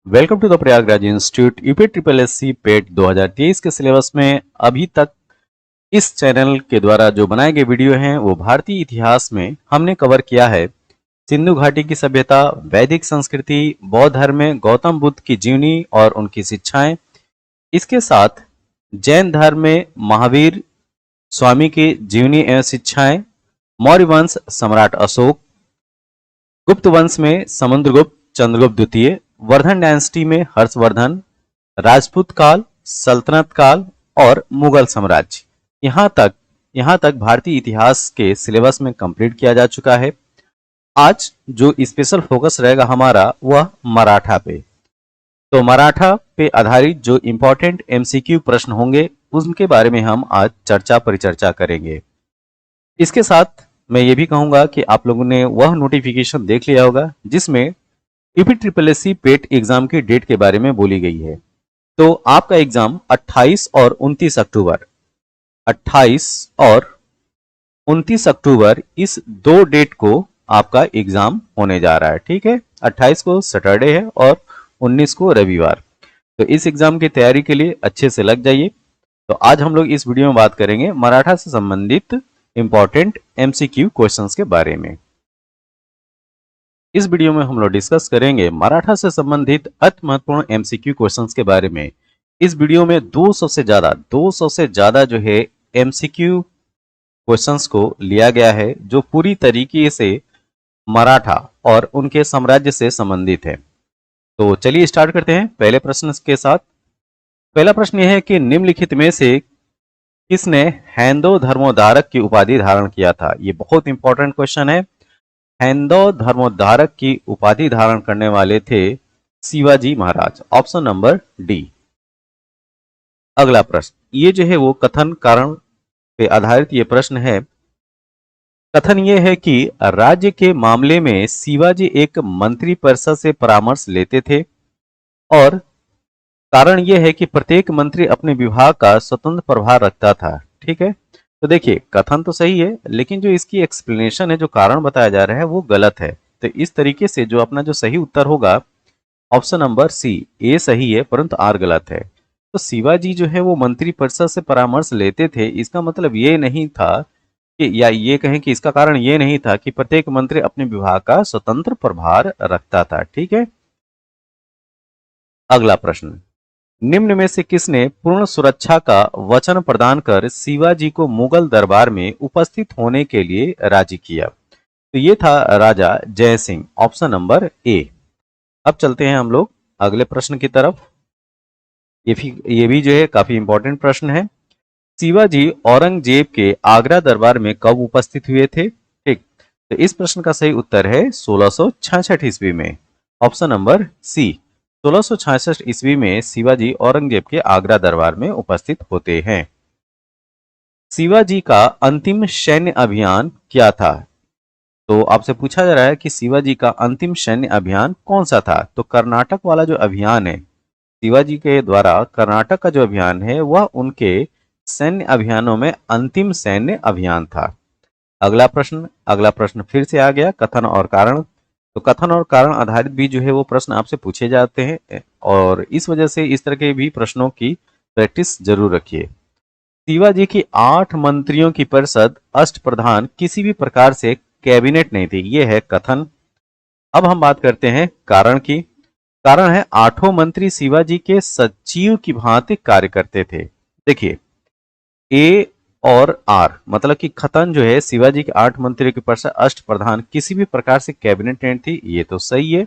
Welcome to the Prayagraj institute UP triple S C PET 2023 के syllabus में अभी तक इस चैनल के द्वारा जो बनाए गए वीडियो हैं वो भारतीय इतिहास में हमने कवर किया है। सिंधु घाटी की सभ्यता, वैदिक संस्कृति, बौद्ध धर्म में गौतम बुद्ध की जीवनी और उनकी शिक्षाएं, इसके साथ जैन धर्म में महावीर स्वामी की जीवनी एवं शिक्षाएं, मौर्य वंश सम्राट अशोक, गुप्त वंश में समुद्रगुप्त चंद्रगुप्त द्वितीय, वर्धन डायनेस्टी में हर्षवर्धन, राजपूत काल, सल्तनत काल और मुगल साम्राज्य। यहाँ तक भारतीय इतिहास के सिलेबस में कंप्लीट किया जा चुका है। आज जो स्पेशल फोकस रहेगा हमारा वह मराठा पे। तो मराठा पे आधारित जो इंपॉर्टेंट एमसीक्यू प्रश्न होंगे उनके बारे में हम आज परिचर्चा करेंगे। इसके साथ मैं ये भी कहूंगा कि आप लोगों ने वह नोटिफिकेशन देख लिया होगा जिसमें UP triple S C PET exam की डेट के बारे में बोली गई है। तो आपका एग्जाम 28 और 29 अक्टूबर 28 और 29 अक्टूबर इस दो डेट को आपका एग्जाम होने जा रहा है। ठीक है, 28 को सैटरडे है और 19 को रविवार। तो इस एग्जाम की तैयारी के लिए अच्छे से लग जाइए। तो आज हम लोग इस वीडियो में बात करेंगे मराठा से संबंधित इंपॉर्टेंट एमसीक्यू क्वेश्चंस के बारे में। इस वीडियो में हम लोग डिस्कस करेंगे मराठा से संबंधित अति महत्वपूर्ण एमसीक्यू क्वेश्चंस के बारे में। इस वीडियो में 200 से ज्यादा जो है एमसीक्यू क्वेश्चंस को लिया गया है जो पूरी तरीके से मराठा और उनके साम्राज्य से संबंधित है। तो चलिए स्टार्ट करते हैं पहले प्रश्न के साथ। पहला प्रश्न यह है कि निम्नलिखित में से किसने हैंदो धर्मोद्धारक की उपाधि धारण किया था। ये बहुत इंपॉर्टेंट क्वेश्चन है। हैंदो धर्मोद्धारक की उपाधि धारण करने वाले थे Shivaji Maharaj, option number D. अगला प्रश्न ये जो है वो कथन कारण पे आधारित ये प्रश्न है। कथन ये है कि राज्य के मामले में शिवाजी एक मंत्री परिषद से परामर्श लेते थे और कारण यह है कि प्रत्येक मंत्री अपने विभाग का स्वतंत्र प्रभार रखता था। ठीक है, तो देखिए कथन तो सही है लेकिन जो इसकी एक्सप्लेनेशन है, जो कारण बताया जा रहा है वो गलत है। तो इस तरीके से जो अपना जो सही उत्तर होगा ऑप्शन नंबर सी, ए सही है परंतु आर गलत है। तो शिवाजी जो है वो मंत्री परिषद से परामर्श लेते थे, इसका मतलब ये नहीं था कि, या ये कहें कि इसका कारण ये नहीं था कि प्रत्येक मंत्री अपने विभाग का स्वतंत्र प्रभार रखता था। ठीक है, अगला प्रश्न निम्न में से किसने पूर्ण सुरक्षा का वचन प्रदान कर शिवाजी को मुगल दरबार में उपस्थित होने के लिए राजी किया। तो ये था राजा जय सिंह, ऑप्शन नंबर ए। अब चलते हैं हम लोग अगले प्रश्न की तरफ। ये भी जो है काफी इंपॉर्टेंट प्रश्न है। शिवाजी औरंगजेब के आगरा दरबार में कब उपस्थित हुए थे। ठीक, तो इस प्रश्न का सही उत्तर है 1666 ईस्वी में, ऑप्शन नंबर सी। 1666 ईस्वी में शिवाजी औरंगजेब के आगरा दरबार में उपस्थित होते हैं। शिवाजी का अंतिम सैन्य अभियान क्या था। तो आपसे पूछा जा रहा है कि शिवाजी का अंतिम सैन्य अभियान कौन सा था। तो कर्नाटक वाला जो अभियान है, शिवाजी के द्वारा कर्नाटक का जो अभियान है वह उनके सैन्य अभियानों में अंतिम सैन्य अभियान था। अगला प्रश्न फिर से आ गया कथन और कारण। तो कथन और कारण आधारित भी जो है वो प्रश्न आपसे पूछे जाते हैं और इस वजह से इस तरह के भी प्रश्नों की प्रैक्टिस जरूर रखिए। शिवाजी की 8 मंत्रियों की परिषद अष्टप्रधान किसी भी प्रकार से कैबिनेट नहीं थी, ये है कथन। अब हम बात करते हैं कारण की। कारण है 8 मंत्री शिवाजी के सचिव की भांति कार्य करते थे। देखिए ए और आर मतलब कि खतन जो है शिवाजी के 8 मंत्रियों की परिषद अष्टप्रधान किसी भी प्रकार से कैबिनेट नहीं थी, ये तो सही है।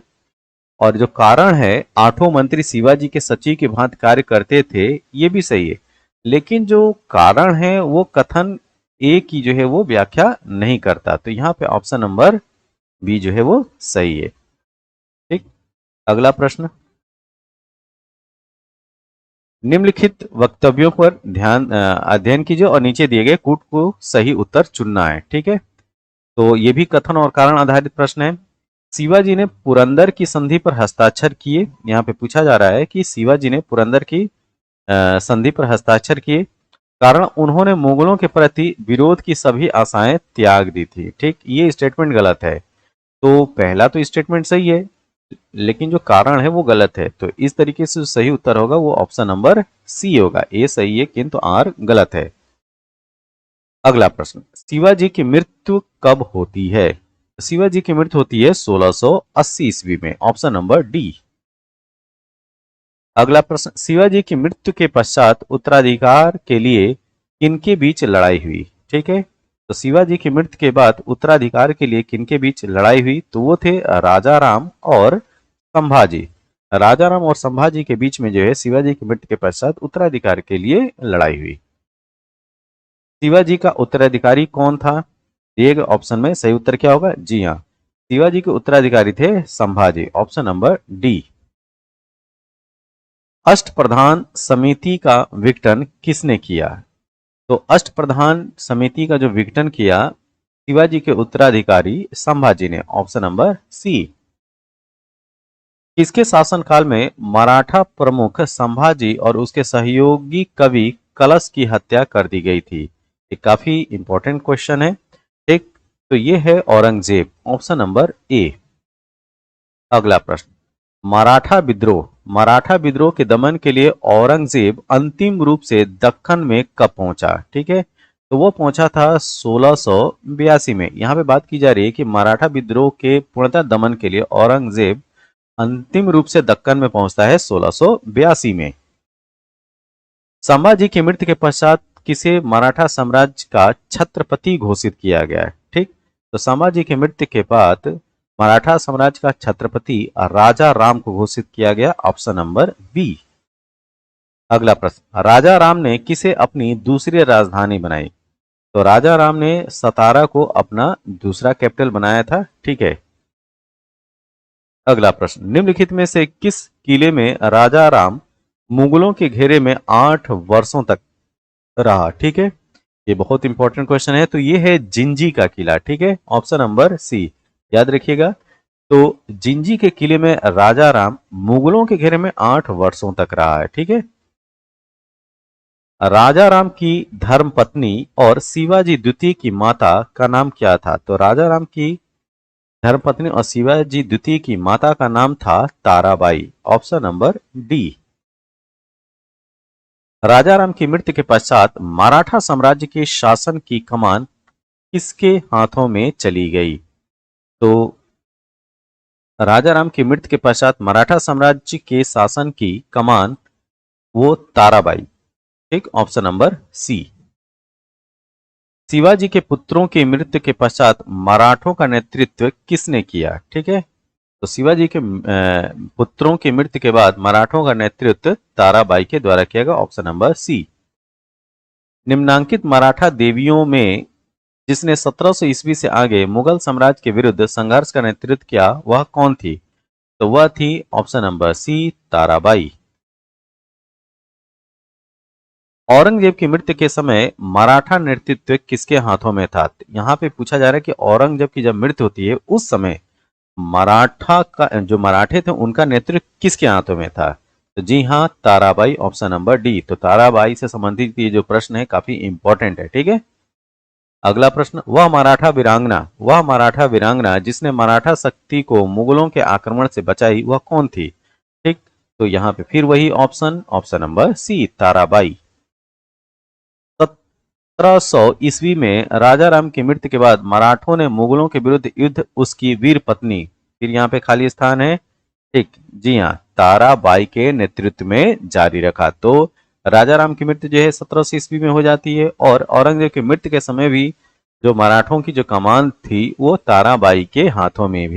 और जो कारण है 8 मंत्री शिवाजी के सचिव की भांति कार्य करते थे, ये भी सही है। लेकिन जो कारण है वो कथन ए की जो है वो व्याख्या नहीं करता। तो यहाँ पे ऑप्शन नंबर बी जो है वो सही है। ठीक, अगला प्रश्न निम्नलिखित वक्तव्यों पर अध्ययन कीजिए और नीचे दिए गए कूट को सही उत्तर चुनना है। ठीक है, तो ये भी कथन और कारण आधारित प्रश्न है। शिवाजी ने पुरंदर की संधि पर हस्ताक्षर किए। यहाँ पे पूछा जा रहा है कि शिवाजी ने पुरंदर की संधि पर हस्ताक्षर किए, कारण उन्होंने मुगलों के प्रति विरोध की सभी आशाएं त्याग दी थी। ठीक, ये स्टेटमेंट गलत है। तो पहला तो स्टेटमेंट सही है, लेकिन जो कारण है वो गलत है, तो इस तरीके से जो सही उत्तर होगा वो ऑप्शन नंबर सी होगा। ए सही है किंतु आर गलत है। अगला प्रश्न, शिवाजी की मृत्यु कब होती है? शिवाजी की मृत्यु होती है 1680 ईस्वी में, ऑप्शन नंबर डी। अगला प्रश्न, शिवाजी की मृत्यु के पश्चात उत्तराधिकार के लिए किनके बीच लड़ाई हुई? ठीक है, तो शिवाजी की मृत्यु के बाद उत्तराधिकार के लिए किनके बीच लड़ाई हुई? तो वो थे राजा राम और संभाजी। राजा राम और संभाजी के बीच में जो है शिवाजी की मृत्यु के पश्चात उत्तराधिकार के लिए लड़ाई हुई। शिवाजी का उत्तराधिकारी कौन था? दिए गए ऑप्शन में सही उत्तर क्या होगा? जी हाँ, शिवाजी के उत्तराधिकारी थे संभाजी, ऑप्शन नंबर डी। अष्टप्रधान समिति का विघटन किसने किया? तो अष्टप्रधान समिति का जो विघटन किया शिवाजी के उत्तराधिकारी संभाजी ने, ऑप्शन नंबर सी। किसके शासनकाल में मराठा प्रमुख संभाजी और उसके सहयोगी कवि कलश की हत्या कर दी गई थी? ये काफी इंपॉर्टेंट क्वेश्चन है। ठीक, तो ये है औरंगजेब, ऑप्शन नंबर ए। अगला प्रश्न, मराठा विद्रोह के दमन के लिए औरंगजेब अंतिम रूप से दक्कन में कब पहुंचा? ठीक है, तो वो पहुंचा था 1682 में। यहाँ पे बात की जा रही है कि मराठा विद्रोह के पूर्णतः दमन के लिए औरंगजेब अंतिम रूप से दक्कन में पहुंचता है 1682 में। संभाजी की मृत्यु के पश्चात किसे मराठा साम्राज्य का छत्रपति घोषित किया गया? ठीक, तो संभाजी की मृत्यु के बाद मराठा साम्राज्य का छत्रपति राजा राम को घोषित किया गया, ऑप्शन नंबर बी। अगला प्रश्न, राजा राम ने किसे अपनी दूसरी राजधानी बनाई? तो राजा राम ने सतारा को अपना दूसरा कैपिटल बनाया था। ठीक है, अगला प्रश्न, निम्नलिखित में से किस किले में राजा राम मुगलों के घेरे में 8 वर्षों तक रहा? ठीक है, ये बहुत इंपॉर्टेंट क्वेश्चन है। तो ये है जिंजी का किला। ठीक है, ऑप्शन नंबर सी, याद रखिएगा। तो जिंजी के किले में राजा राम मुगलों के घेरे में 8 वर्षों तक रहा है। ठीक है, राजा राम की धर्मपत्नी और शिवाजी द्वितीय की माता का नाम क्या था? तो राजा राम की धर्मपत्नी और शिवाजी द्वितीय की माता का नाम था ताराबाई, ऑप्शन नंबर डी। राजा राम की मृत्यु के पश्चात मराठा साम्राज्य के शासन की कमान किसके हाथों में चली गई? तो राजा राम की मृत्यु के पश्चात मराठा साम्राज्य के शासन की कमान वो ताराबाई। ठीक, ऑप्शन नंबर सी। शिवाजी के पुत्रों की मृत्यु के पश्चात मराठों का नेतृत्व किसने किया? ठीक है, तो शिवाजी के पुत्रों की मृत्यु के बाद मराठों का नेतृत्व ताराबाई के द्वारा किया गया, ऑप्शन नंबर सी। निम्नांकित मराठा देवियों में जिसने 1700 ईस्वी से आगे मुगल साम्राज्य के विरुद्ध संघर्ष का नेतृत्व किया वह कौन थी? तो वह थी, option number C, Tarabai. Aurangzeb की मृत्यु के समय मराठा नेतृत्व किसके हाथों में था? यहाँ पे पूछा जा रहा है कि औरंगजेब की जब मृत्यु होती है उस समय मराठा का जो मराठे थे उनका नेतृत्व किसके हाथों में था? तो जी हाँ, ताराबाई, ऑप्शन नंबर डी। तो ताराबाई से संबंधित ये जो प्रश्न है काफी इंपॉर्टेंट है। ठीक है, अगला प्रश्न, वह मराठा वीरांगना जिसने मराठा शक्ति को मुगलों के आक्रमण से बचाई वह कौन थी? ठीक, तो यहाँ पे फिर वही ऑप्शन नंबर सी, ताराबाई। 1700 ईस्वी में राजा राम की मृत्यु के बाद मराठों ने मुगलों के विरुद्ध युद्ध उसकी वीर पत्नी, फिर यहाँ पे खाली स्थान है, ठीक, जी हाँ, ताराबाई के नेतृत्व में जारी रखा। तो राजा राम की मृत्यु जो है 1700 ईस्वी में हो जाती है और औरंगजेब की मृत्यु के समय भी जो मराठों की जो कमान थी वो ताराबाई के हाथों में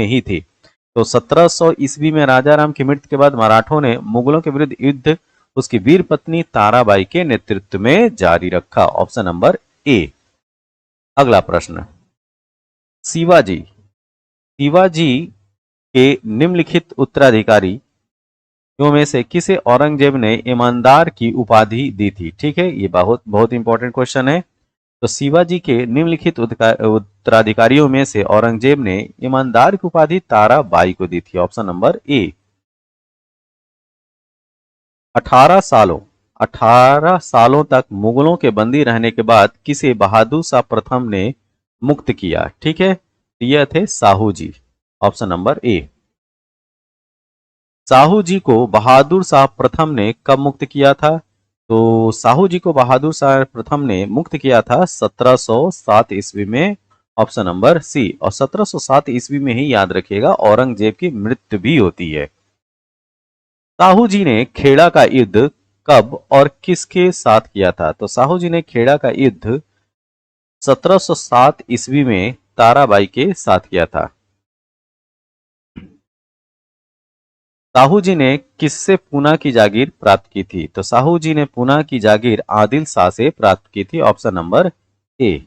ही थी। तो 1700 ईस्वी में राजा राम की मृत्यु के बाद मराठों ने मुगलों के विरुद्ध युद्ध उसकी वीर पत्नी ताराबाई के नेतृत्व में जारी रखा, ऑप्शन नंबर ए। अगला प्रश्न, शिवाजी शिवाजी के निम्नलिखित उत्तराधिकारी में से किसे औरंगजेब ने ईमानदार की उपाधि दी थी? ठीक है, ये बहुत बहुत इंपॉर्टेंट क्वेश्चन है। तो शिवाजी के निम्नलिखित उत्तराधिकारियों में से औरंगजेब ने ईमानदार की उपाधि ताराबाई को दी थी, ऑप्शन नंबर ए। 18 सालों तक मुगलों के बंदी रहने के बाद किसे बहादुर शाह प्रथम ने मुक्त किया? ठीक है, यह थे साहू जी, ऑप्शन नंबर ए। साहू जी को बहादुर शाह प्रथम ने कब मुक्त किया था? तो साहू जी को बहादुर शाह प्रथम ने मुक्त किया था 1707 ईस्वी में। Option number C. और 1707 ईस्वी में ही याद रखिएगा औरंगजेब की मृत्यु भी होती है। साहू जी ने खेड़ा का युद्ध कब और किसके साथ किया था? तो साहू जी ने खेड़ा का युद्ध 1707 ईस्वी में ताराबाई के साथ किया था। साहू जी ने किससे पूना की जागीर प्राप्त की थी? तो साहू जी ने पूना की जागीर आदिल शाह से प्राप्त की थी। ऑप्शन नंबर ए।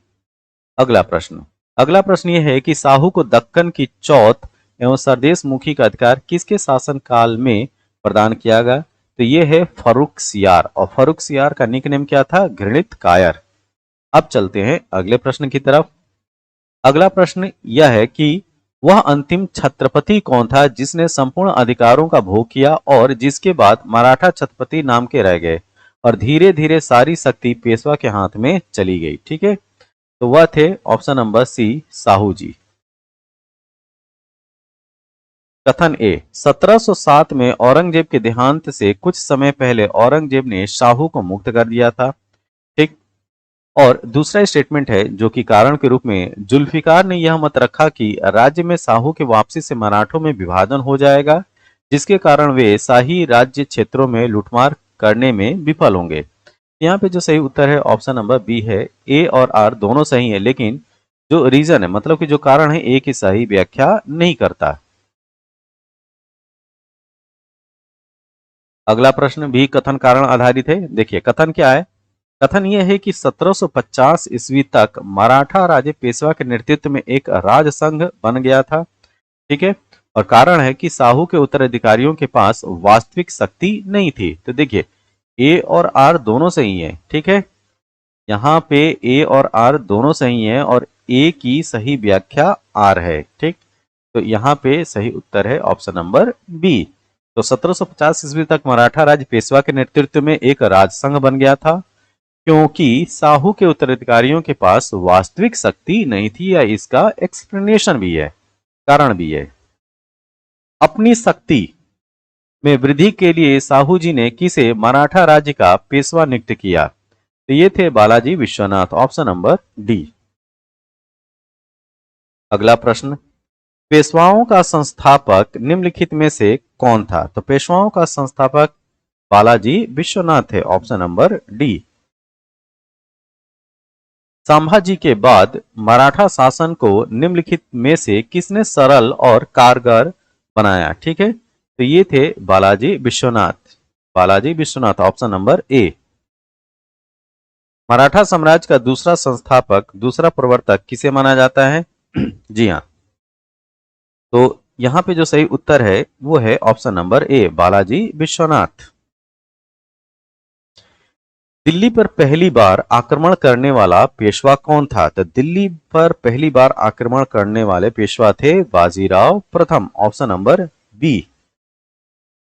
अगला प्रश्न। अगला प्रश्न यह है कि साहू को दक्कन की चौथ एवं सरदेश मुखी का अधिकार किसके शासन काल में प्रदान किया गया? तो यह है फर्रुख सियार। और फर्रुख सियार का निकनेम क्या था? घृणित कायर। अब चलते हैं अगले प्रश्न की तरफ। अगला प्रश्न यह है कि वह अंतिम छत्रपति कौन था जिसने संपूर्ण अधिकारों का भोग किया और जिसके बाद मराठा छत्रपति नाम के रह गए और धीरे धीरे सारी शक्ति पेशवा के हाथ में चली गई? ठीक है, तो वह थे ऑप्शन नंबर सी साहू जी। कथन ए। 1707 में औरंगजेब के देहांत से कुछ समय पहले औरंगजेब ने शाहू को मुक्त कर दिया था। ठीक। और दूसरा स्टेटमेंट है जो कि कारण के रूप में जुल्फिकार ने यह मत रखा कि राज्य में साहू के वापसी से मराठों में विभाजन हो जाएगा, जिसके कारण वे शाही राज्य क्षेत्रों में लूटमार करने में विफल होंगे। यहाँ पे जो सही उत्तर है ऑप्शन नंबर बी है। ए और आर दोनों सही है, लेकिन जो रीजन है मतलब कि जो कारण है ए की सही व्याख्या नहीं करता। अगला प्रश्न भी कथन कारण आधारित है। देखिए कथन क्या है। कथन यह है कि 1750 ईस्वी तक मराठा राज्य पेशवा के नेतृत्व में एक राज संघ बन गया था। ठीक है। और कारण है कि साहू के उत्तराधिकारियों के पास वास्तविक शक्ति नहीं थी। तो देखिए ए और आर दोनों सही है। ठीक है, यहाँ पे ए और आर दोनों सही है और ए की सही व्याख्या आर है। ठीक, तो यहाँ पे सही उत्तर है ऑप्शन नंबर बी। तो 1750 ईस्वी तक मराठा राज्य पेशवा के नेतृत्व में एक राजसंघ बन गया था क्योंकि साहू के उत्तराधिकारियों के पास वास्तविक शक्ति नहीं थी, या इसका एक्सप्लेनेशन भी है, कारण भी है। अपनी शक्ति में वृद्धि के लिए साहू जी ने किसे मराठा राज्य का पेशवा नियुक्त किया? तो ये थे Balaji Vishwanath. Option number D. अगला प्रश्न। पेशवाओं का संस्थापक निम्नलिखित में से कौन था? तो पेशवाओं का संस्थापक बालाजी विश्वनाथ है। Option number D. संभाजी के बाद मराठा शासन को निम्नलिखित में से किसने सरल और कारगर बनाया? ठीक है, तो ये थे बालाजी विश्वनाथ। बालाजी विश्वनाथ ऑप्शन नंबर ए। मराठा साम्राज्य का दूसरा संस्थापक, दूसरा प्रवर्तक किसे माना जाता है? जी हाँ, तो यहां पे जो सही उत्तर है वो है ऑप्शन नंबर ए, बालाजी विश्वनाथ। दिल्ली पर पहली बार आक्रमण करने वाला पेशवा कौन था? तो दिल्ली पर पहली बार आक्रमण करने वाले पेशवा थे बाजीराव प्रथम। Option number B.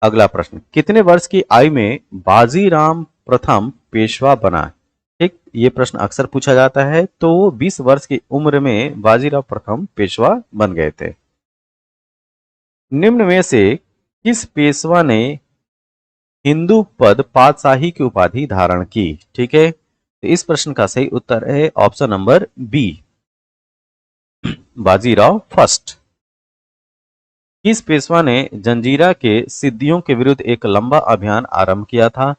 अगला प्रश्न। कितने वर्ष की आयु में बाजीराव प्रथम पेशवा बना? ठीक, ये प्रश्न अक्सर पूछा जाता है। तो 20 वर्ष की उम्र में बाजीराव प्रथम पेशवा बन गए थे। निम्न में से किस पेशवा ने हिंदू पद पातशाही की उपाधि धारण की? ठीक है, तो इस प्रश्न का सही उत्तर है option number B, Bajirao first. किस पेशवा ने जंजीरा के सिद्धियों के विरुद्ध एक लंबा अभियान आरंभ किया था?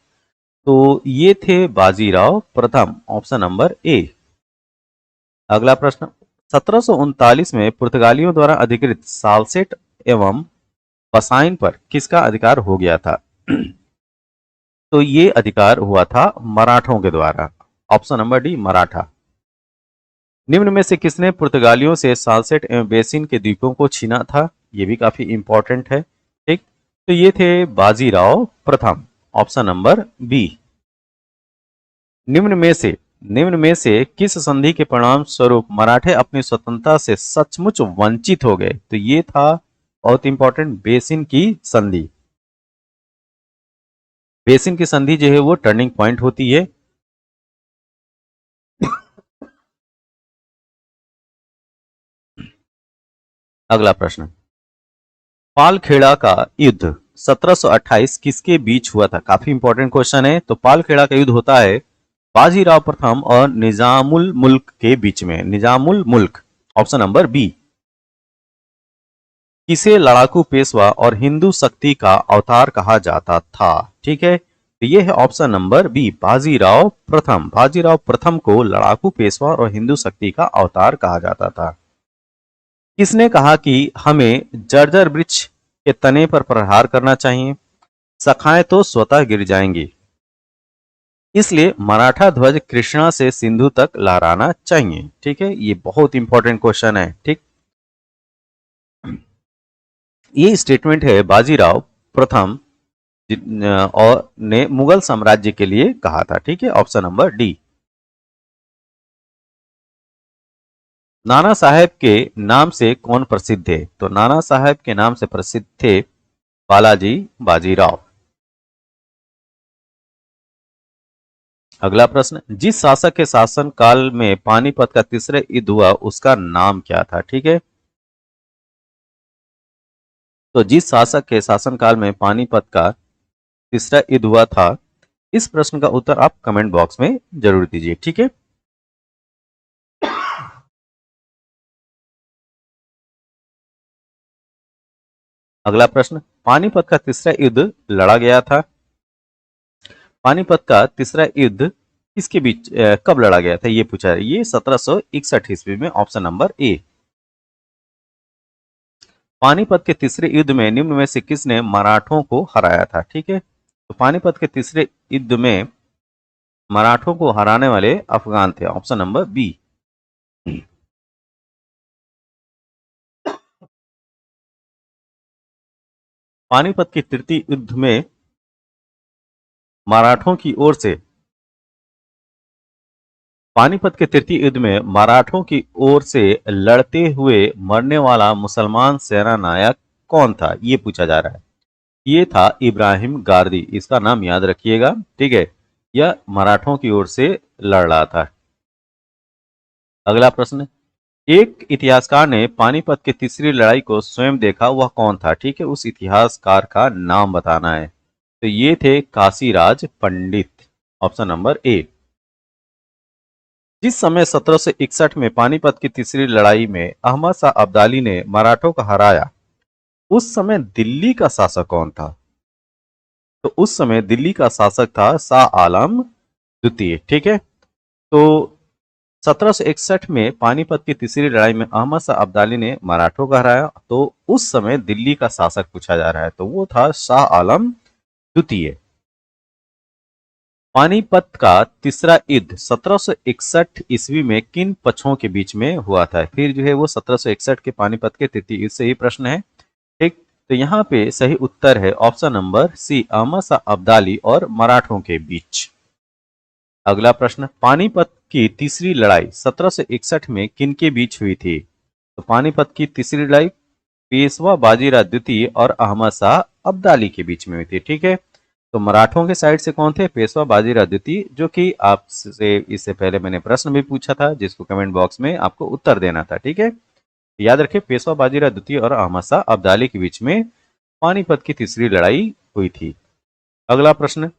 तो ये थे बाजीराव प्रथम। ऑप्शन नंबर ए। अगला प्रश्न। 1739 में पुर्तगालियों द्वारा अधिकृत सालसेट एवं पसाइन पर किसका अधिकार हो गया था? तो ये अधिकार हुआ था मराठों के द्वारा। Option number D, Maratha. निम्न में से किसने पुर्तगालियों से सालसेट एवं बेसिन के द्वीपों को छीना था? ये भी काफी इंपॉर्टेंट है। ठीक, तो ये थे बाजीराव प्रथम। Option number B. निम्न में से किस संधि के परिणाम स्वरूप मराठे अपनी स्वतंत्रता से सचमुच वंचित हो गए? तो ये था बहुत इंपॉर्टेंट, बेसिन की संधि। बेसिन की संधि जो है वो टर्निंग पॉइंट होती है। अगला प्रश्न। पालखेड़ा का युद्ध 1728 किसके बीच हुआ था? काफी इंपॉर्टेंट क्वेश्चन है। तो पालखेड़ा का युद्ध होता है बाजीराव प्रथम और निजामुल मुल्क के बीच में। निजामुल मुल्क, ऑप्शन नंबर बी। किसे लड़ाकू पेशवा और हिंदू शक्ति का अवतार कहा जाता था? ठीक है, तो ये है ऑप्शन नंबर बी, बाजीराव प्रथम। बाजीराव प्रथम को लड़ाकू पेशवा और हिंदू शक्ति का अवतार कहा जाता था। किसने कहा कि हमें जर्जर वृक्ष के तने पर प्रहार करना चाहिए, शाखाएं तो स्वतः गिर जाएंगी, इसलिए मराठा ध्वज कृष्णा से सिंधु तक लहराना चाहिए? ठीक है, ये बहुत इंपॉर्टेंट क्वेश्चन है। ठीक, ये स्टेटमेंट है बाजीराव प्रथम और ने मुगल साम्राज्य के लिए कहा था। ठीक है, option number D. Nana Saheb के नाम से कौन प्रसिद्ध थे? तो नाना साहेब के नाम से प्रसिद्ध थे बालाजी बाजीराव। अगला प्रश्न, जिस शासक के शासन काल में पानीपत का तीसरा युद्ध हुआ उसका नाम क्या था? ठीक है, तो जिस शासक के शासनकाल में पानीपत का तीसरा युद्ध हुआ था, इस प्रश्न का उत्तर आप कमेंट बॉक्स में जरूर दीजिए। ठीक है, अगला प्रश्न, पानीपत का तीसरा युद्ध लड़ा गया था। पानीपत का तीसरा युद्ध किसके बीच कब लड़ा गया था? ये पूछा है। ये 1761 ईस्वी में, ऑप्शन नंबर ए। पानीपत के तीसरे युद्ध में निम्न में से किसने मराठों को हराया था? ठीक है, तो पानीपत के तीसरे युद्ध में मराठों को हराने वाले अफगान थे, ऑप्शन नंबर बी। पानीपत के तृतीय युद्ध में मराठों की ओर से पानीपत के तृतीय युद्ध में मराठों की ओर से लड़ते हुए मरने वाला मुसलमान सेना नायक कौन था? ये पूछा जा रहा है। ये था इब्राहिम गारदी, इसका नाम याद रखिएगा। ठीक है, यह मराठों की ओर से लड़ रहा था। अगला प्रश्न, एक इतिहासकार ने पानीपत की तीसरी लड़ाई को स्वयं देखा, वह कौन था? ठीक है, उस इतिहासकार का नाम बताना है। तो ये थे काशीराज पंडित, ऑप्शन नंबर ए। जिस समय 1761 में पानीपत की तीसरी लड़ाई में अहमद शाह अब्दाली ने मराठों को हराया, उस समय दिल्ली का शासक कौन था? तो उस समय दिल्ली का शासक था शाह आलम द्वितीय। ठीक है, तो 1761 में पानीपत की तीसरी लड़ाई में अहमद शाह अब्दाली ने मराठों को हराया, तो उस समय दिल्ली का शासक पूछा जा रहा है, तो वो था शाह आलम द्वितीय। पानीपत का तीसरा युद्ध 1761 ईस्वी में किन पक्षों के बीच में हुआ था? फिर जो है वो 1761 के पानीपत के तृतीय युद्ध से ही प्रश्न है। ठीक, तो यहाँ पे सही उत्तर है option number C, Ahmad Shah Abdali और मराठों के बीच। अगला प्रश्न, पानीपत की तीसरी लड़ाई 1761 में किनके बीच हुई थी? तो पानीपत की तीसरी लड़ाई पेशवा बाजीराव द्वितीय और अहमद शाह अब्दाली के बीच में हुई थी। ठीक है, तो मराठों के साइड से कौन थे? पेशवा बाजीराव द्वितीय, जो कि आपसे इससे पहले मैंने प्रश्न भी पूछा था, जिसको कमेंट बॉक्स में आपको उत्तर देना था। ठीक है, याद रखें, पेशवा बाजीराव द्वितीय और अहमद शाह अब्दाली के बीच में पानीपत की तीसरी लड़ाई हुई थी। अगला प्रश्न,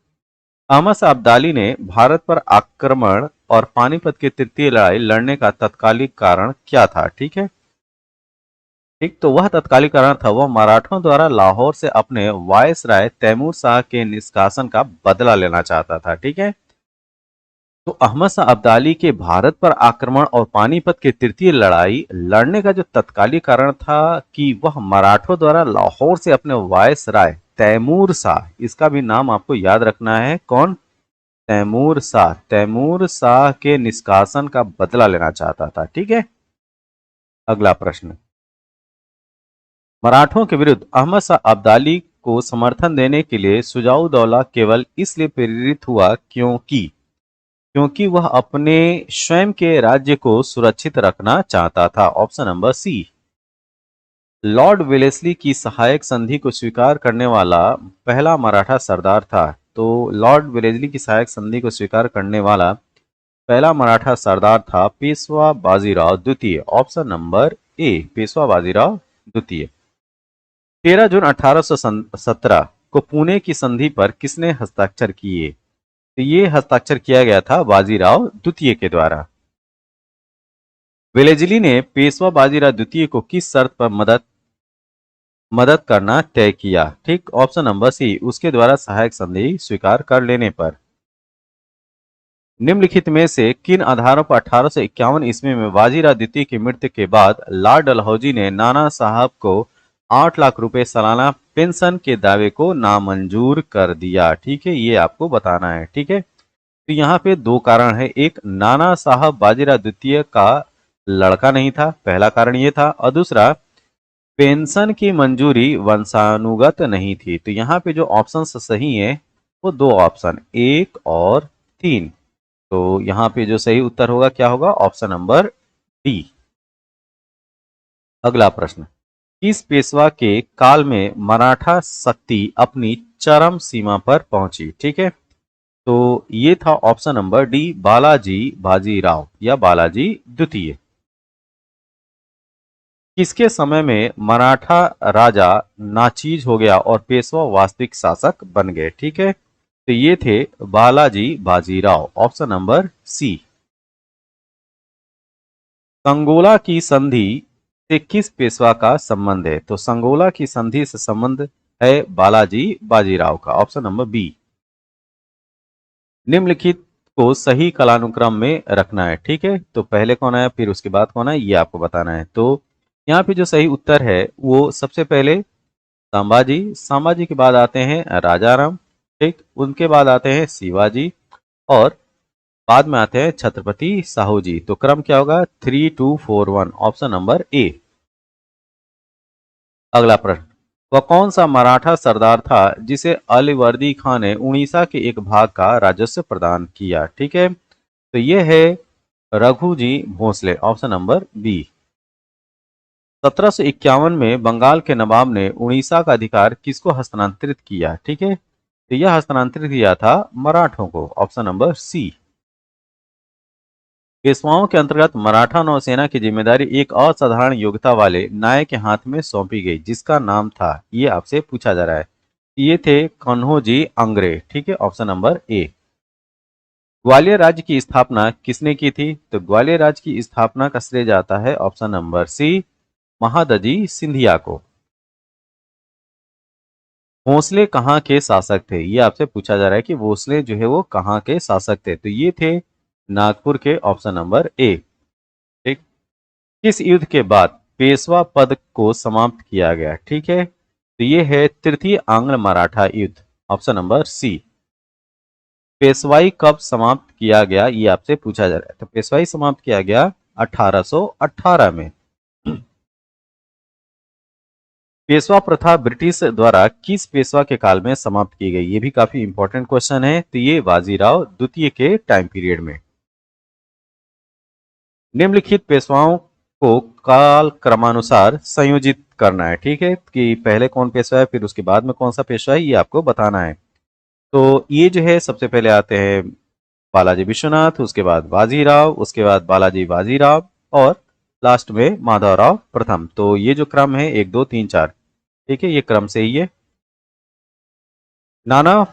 अहमद शाह अब्दाली ने भारत पर आक्रमण और पानीपत की तृतीय लड़ाई लड़ने का तत्कालिक कारण क्या था? ठीक है, ठीक, तो वह तत्कालिक कारण था, वह मराठों द्वारा लाहौर से अपने वायसराय तैमूर शाह के निष्कासन का बदला लेना चाहता था। ठीक है, तो अहमद शाह अब्दाली के भारत पर आक्रमण और पानीपत की तृतीय लड़ाई लड़ने का जो तत्कालिक कारण था कि वह मराठों द्वारा लाहौर से अपने वायसराय तैमूर शाह, इसका भी नाम आपको याद रखना है, कौन? तैमूर शाह, तैमूर शाह के निष्कासन का बदला लेना चाहता था। ठीक है, अगला प्रश्न, मराठों के विरुद्ध अहमद शाह अब्दाली को समर्थन देने के लिए सुजाउद्दौला केवल इसलिए प्रेरित हुआ क्योंकि वह अपने स्वयं के राज्य को सुरक्षित रखना चाहता था, option number C. Lord Wellesley की सहायक संधि को स्वीकार करने वाला पहला मराठा सरदार था, तो लॉर्ड वेलेस्ली की सहायक संधि को स्वीकार करने वाला पहला मराठा सरदार था पेशवा बाजीराव द्वितीय, ऑप्शन नंबर ए, पेशवा बाजीराव द्वितीय। 13 जून 1817 को पुणे की संधि पर किसने हस्ताक्षर किए? तो ये हस्ताक्षर किया गया था बाजीराव द्वितीय के द्वारा। वेलेजली ने पेशवा बाजीराव द्वितीय को किस शर्त पर मदद मदद करना तय किया? ठीक, ऑप्शन नंबर सी, उसके द्वारा सहायक संधि स्वीकार कर लेने पर। निम्नलिखित में से किन आधारों पर 1851 ईस्वी में बाजीराव द्वितीय की मृत्यु के बाद लॉर्ड डलहौजी ने नाना साहब को 8 लाख रुपए सालाना पेंशन के दावे को नामंजूर कर दिया? ठीक है, ये आपको बताना है। ठीक है, तो यहाँ पे दो कारण है। एक, नाना साहब बाजीराव द्वितीय का लड़का नहीं था, पहला कारण ये था। और दूसरा, पेंशन की मंजूरी वंशानुगत नहीं थी। तो यहाँ पे जो ऑप्शन सही है वो दो ऑप्शन, 1 और 3। तो यहाँ पे जो सही उत्तर होगा क्या होगा? Option number D. अगला प्रश्न, किस पेशवा के काल में मराठा शक्ति अपनी चरम सीमा पर पहुंची? ठीक है, तो ये था option number D, Balaji Bajirao या बालाजी द्वितीय। किसके समय में मराठा राजा नाचीज हो गया और पेशवा वास्तविक शासक बन गए? ठीक है, तो ये थे Balaji Bajirao, option number C. Sangola की संधि से किस पेशवा का संबंध है? तो संगोला की संधि से संबंध है बालाजी बाजीराव का, ऑप्शन नंबर बी। निम्नलिखित को सही कालानुक्रम में रखना है। ठीक है, तो पहले कौन आया फिर उसके बाद कौन आया ये आपको बताना है। तो यहाँ पे जो सही उत्तर है वो सबसे पहले संभाजी, संभाजी के बाद आते हैं राजाराम, ठीक, उनके बाद आते हैं शिवाजी और बाद में आते हैं छत्रपति साहू जी। तो क्रम क्या होगा? 3 2 4 1, ऑप्शन नंबर ए। अगला प्रश्न, वह कौन सा मराठा सरदार था जिसे अलीवर्दी खां ने उड़ीसा के एक भाग का राजस्व प्रदान किया? ठीक है, तो यह है Raghuji Bhosle, option number B. 1751 में बंगाल के नवाब ने उड़ीसा का अधिकार किसको हस्तांतरित किया? ठीक है, तो यह हस्तांतरित किया था मराठों को, ऑप्शन नंबर सी। पेशवाओं के अंतर्गत मराठा नौसेना की जिम्मेदारी एक असाधारण योग्यता वाले नायक के हाथ में सौंपी गई जिसका नाम था, ये आपसे पूछा जा रहा है। ये थे कन्होजी आंग्रे। ठीक है, ऑप्शन नंबर ए। ग्वालियर राज्य की स्थापना किसने की थी? तो ग्वालियर राज्य की स्थापना का श्रेय जाता है, option number C, Mahadji Scindia को। भोसले कहाँ के शासक थे? ये आपसे पूछा जा रहा है कि भोसले जो है वो कहाँ के शासक थे? तो ये थे नागपुर के, ऑप्शन नंबर ए। ठीक, किस युद्ध के बाद पेशवा पद को समाप्त किया गया? ठीक है, तो ये है तृतीय आंग्ल मराठा युद्ध, ऑप्शन नंबर सी। पेशवाई कब समाप्त किया गया ये आपसे पूछा जा रहा है। तो पेशवाई समाप्त किया गया 1818 में। पेशवा प्रथा ब्रिटिश द्वारा किस पेशवा के काल में समाप्त की गई? ये भी काफी इंपॉर्टेंट क्वेश्चन है। तो ये बाजीराव द्वितीय के टाइम पीरियड में। निम्नलिखित पेशवाओं को काल क्रमानुसार संयोजित करना है। ठीक है, कि पहले कौन पेशवा है फिर उसके बाद में कौन सा पेशवा है ये आपको बताना है। तो ये जो है सबसे पहले आते हैं बालाजी विश्वनाथ, उसके बाद बाजीराव, उसके बाद बालाजी बाजीराव और लास्ट में माधवराव प्रथम। तो ये जो क्रम है 1 2 3 4, ठीक है, ये क्रम से ही है। नाना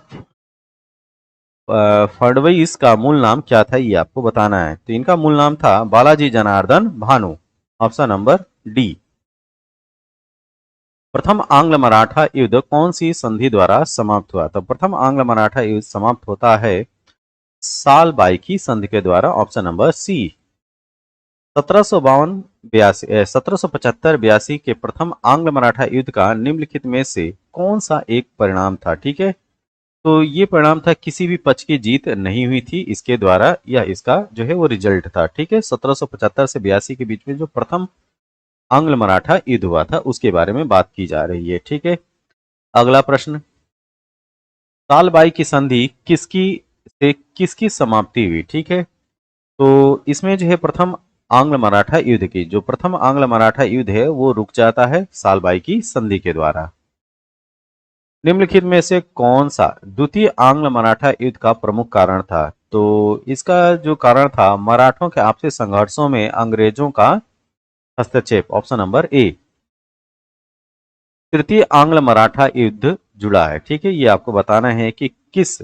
फडणवीस का मूल नाम क्या था ये आपको बताना है। तो इनका मूल नाम था Balaji Janardan Bhanu, option number D. प्रथम आंग्ल मराठा युद्ध कौन सी संधि द्वारा समाप्त हुआ? तो प्रथम आंग्ल मराठा युद्ध समाप्त होता है सालबाई की संधि के द्वारा, ऑप्शन नंबर सी। 1775 के प्रथम आंग्ल मराठा युद्ध का निम्नलिखित में से कौन सा एक परिणाम था? ठीक है, तो ये परिणाम था किसी भी पक्ष की जीत नहीं हुई थी इसके द्वारा, या इसका जो है वो रिजल्ट था। ठीक है, 1775 से 82 के बीच में जो प्रथम आंग्ल मराठा युद्ध हुआ था उसके बारे में बात की जा रही है। ठीक है, अगला प्रश्न, सालबाई की संधि किसकी समाप्ति हुई? ठीक है, तो इसमें जो है प्रथम आंग्ल मराठा युद्ध की, जो प्रथम आंग्ल मराठा युद्ध है वो रुक जाता है सालबाई की संधि के द्वारा। निम्नलिखित में से कौन सा द्वितीय आंग्ल मराठा युद्ध का प्रमुख कारण था? तो इसका जो कारण था मराठों के आपसी संघर्षों में अंग्रेजों का हस्तक्षेप, ऑप्शन नंबर ए। तृतीय आंग्ल मराठा युद्ध जुड़ा है? ठीक है, ये आपको बताना है कि किस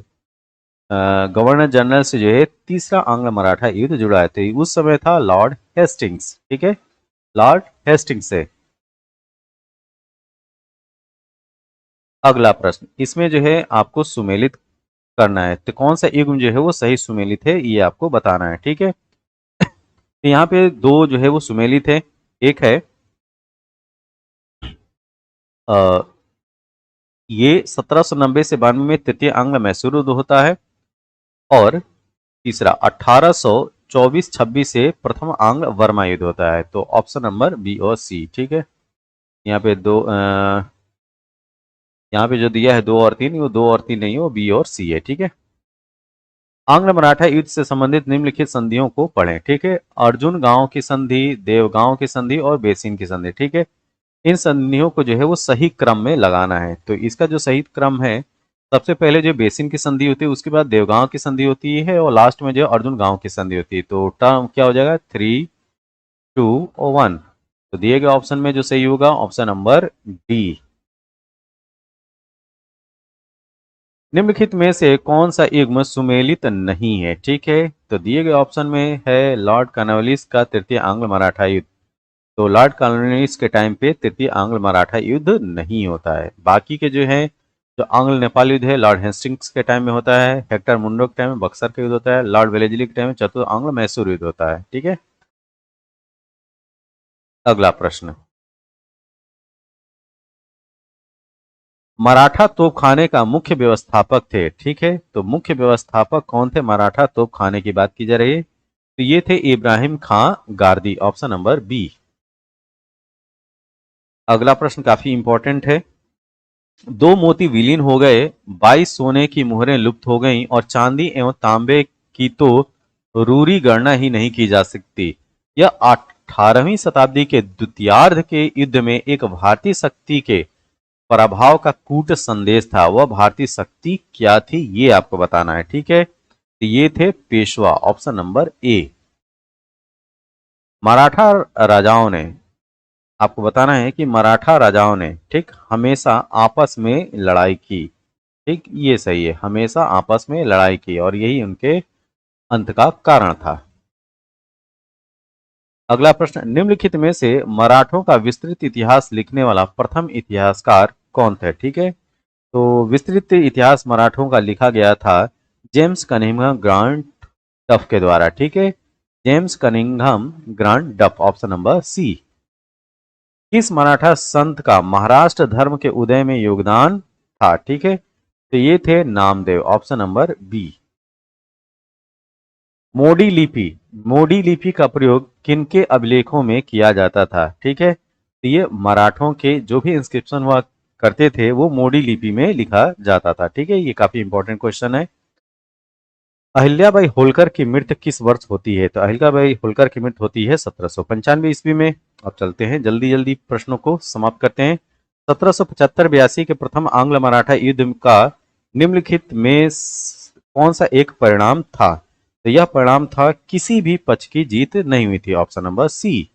गवर्नर जनरल से जो है तीसरा आंग्ल मराठा युद्ध जुड़ा है। तो उस समय था लॉर्ड हेस्टिंग्स। ठीक है, लॉर्ड हेस्टिंग्स से। अगला प्रश्न, इसमें जो है आपको सुमेलित करना है, तो कौन सा युग्म जो है वो सही सुमेलित है ये आपको बताना है। ठीक है, तो यहाँ पे दो जो है वो सुमेलित है। एक है अ, ये 1790 से 92 में तृतीय आंग्ल मैसूर युद्ध होता है, और तीसरा 1824-26 से प्रथम आंग्ल वर्मा युद्ध होता है। तो ऑप्शन नंबर बी और सी। ठीक है, यहाँ पे यहाँ पे जो दिया है 2 और 3, वो 2 और 3 नहीं है, वो बी और सी है। ठीक है, आंग्ल मराठा युद्ध से संबंधित निम्नलिखित संधियों को पढ़ें। ठीक है, अर्जुन गांव की संधि, देवगांव की संधि और बेसिन की संधि। ठीक है, इन संधियों को जो है वो सही क्रम में लगाना है। तो इसका जो सही क्रम है, सबसे पहले जो बेसिन की संधि होती है, उसके बाद देवगांव की संधि होती है, और लास्ट में जो अर्जुन गांव की संधि होती है। तो टर्म क्या हो जाएगा, 3, 2 और 1। तो दिए गए ऑप्शन में जो सही होगा ऑप्शन नंबर डी। निम्नलिखित में से कौन सा युग्म सुमेलित नहीं है? ठीक है, तो दिए गए ऑप्शन में है लॉर्ड कॉर्नवालिस का तृतीय आंग्ल मराठा युद्ध। तो लॉर्ड कॉर्नवालिस के टाइम पे तृतीय आंग्ल मराठा युद्ध नहीं होता है। बाकी के जो है, जो आंग्ल नेपाल युद्ध है लॉर्ड हेस्टिंग्स के टाइम में होता है, हेक्टर मुंडो के टाइम में बक्सर का युद्ध होता है, लॉर्ड वेलेस्ली के टाइम में चतुर्थ आंग्ल मैसूर युद्ध होता है। ठीक है, अगला प्रश्न, मराठा तोपखाने का मुख्य व्यवस्थापक थे। ठीक है, तो मुख्य व्यवस्थापक कौन थे मराठा तोपखाने की बात की जा रही है? तो ये थे इब्राहिम खां गारदी, ऑप्शन नंबर बी। अगला प्रश्न काफी इंपॉर्टेंट है। दो मोती विलीन हो गए, 22 सोने की मुहरें लुप्त हो गईं, और चांदी एवं तांबे की तो रूरी गणना ही नहीं की जा सकती। यह 18वीं शताब्दी के द्वितीयार्ध के युद्ध में एक भारतीय शक्ति के पराभव का कूट संदेश था। वह भारतीय शक्ति क्या थी ये आपको बताना है। ठीक है, तो ये थे पेशवा, ऑप्शन नंबर ए। मराठा राजाओं ने, आपको बताना है कि मराठा राजाओं ने ठीक हमेशा आपस में लड़ाई की। ठीक, ये सही है, हमेशा आपस में लड़ाई की, और यही उनके अंत का कारण था। अगला प्रश्न, निम्नलिखित में से मराठों का विस्तृत इतिहास लिखने वाला प्रथम इतिहासकार कौन थे? ठीक है, तो विस्तृत इतिहास मराठों का लिखा गया था जेम्स कनिंघम ग्रांट डफ के द्वारा। ठीक है, जेम्स कनिंघम ग्रांट डफ, ऑप्शन नंबर सी। किस मराठा संत का महाराष्ट्र धर्म के उदय में योगदान था? ठीक है, तो ये थे नामदेव, ऑप्शन नंबर बी। मोडी लिपि, मोडी लिपि का प्रयोग किनके अभिलेखों में किया जाता था? ठीक है, तो ये मराठों के जो भी इंस्क्रिप्शन हुआ करते थे वो मोडी लिपि में लिखा जाता था। ठीक है, ये काफी इंपॉर्टेंट क्वेश्चन है। अहिल्याबाई होलकर की मृत्यु किस वर्ष होती है? तो अहिल्याबाई होलकर की मृत्यु होती है 1795 ईस्वी में। अब चलते हैं, जल्दी जल्दी प्रश्नों को समाप्त करते हैं। 1775-82 के प्रथम आंग्ल मराठा युद्ध का निम्नलिखित में कौन सा एक परिणाम था? तो यह परिणाम था किसी भी पक्ष की जीत नहीं हुई थी, ऑप्शन नंबर सी।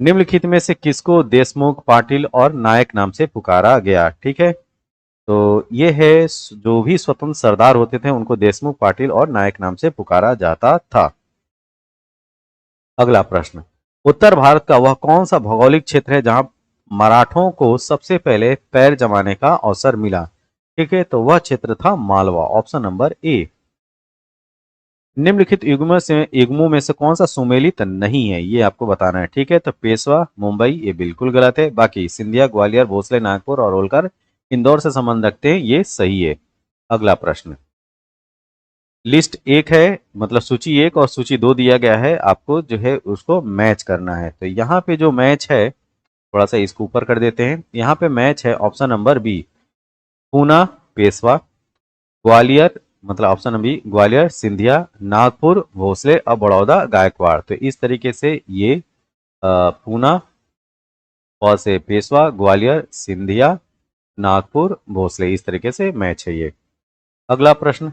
निम्नलिखित में से किसको देशमुख, पाटिल और नायक नाम से पुकारा गया? ठीक है, तो ये है जो भी स्वतंत्र सरदार होते थे उनको देशमुख, पाटिल और नायक नाम से पुकारा जाता था। अगला प्रश्न, उत्तर भारत का वह कौन सा भौगोलिक क्षेत्र है जहां मराठों को सबसे पहले पैर जमाने का अवसर मिला? ठीक है, तो वह क्षेत्र था मालवा, ऑप्शन नंबर ए। निम्नलिखित युग्मों में से कौन सा सुमेलित नहीं है ये आपको बताना है। ठीक है, तो पेशवा, मुंबई, ये बिल्कुल गलत है। बाकी सिंधिया, ग्वालियर, भोसले, नागपुर और होलकर इंदौर से संबंध रखते हैं, ये सही है। अगला प्रश्न, लिस्ट एक है, मतलब सूची एक और सूची दो दिया गया है, आपको जो है उसको मैच करना है। तो यहाँ पे जो मैच है, थोड़ा सा इसको ऊपर कर देते हैं। यहाँ पे मैच है option number B, Poona Peshwa, Gwalior, मतलब option number B Gwalior Scindia, Nagpur Bhonsle और बड़ौदा गायकवाड़। तो इस तरीके से ये पूना और से पेशवा, ग्वालियर, सिंधिया, नागपुर, भोसले, इस तरीके से मैच है ये। अगला प्रश्न,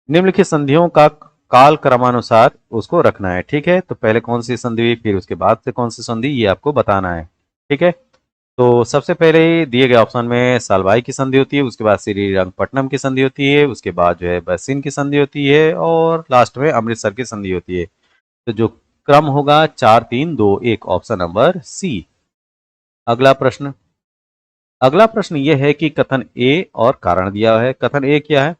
निम्नलिखित संधियों का काल क्रमानुसार उसको रखना है। ठीक है, तो पहले कौन सी संधि हुई, फिर उसके बाद से कौन सी संधि, ये आपको बताना है। ठीक है, तो सबसे पहले दिए गए ऑप्शन में सालबाई की संधि होती है, उसके बाद श्रीरंगपट्टनम की संधि होती है, उसके बाद जो है बसिन की संधि होती है और लास्ट में अमृतसर की संधि होती है। तो जो क्रम होगा 4 3 2 1, ऑप्शन नंबर सी। अगला प्रश्न। अगला प्रश्न यह है कि कथन ए और कारण दिया है। कथन ए क्या है?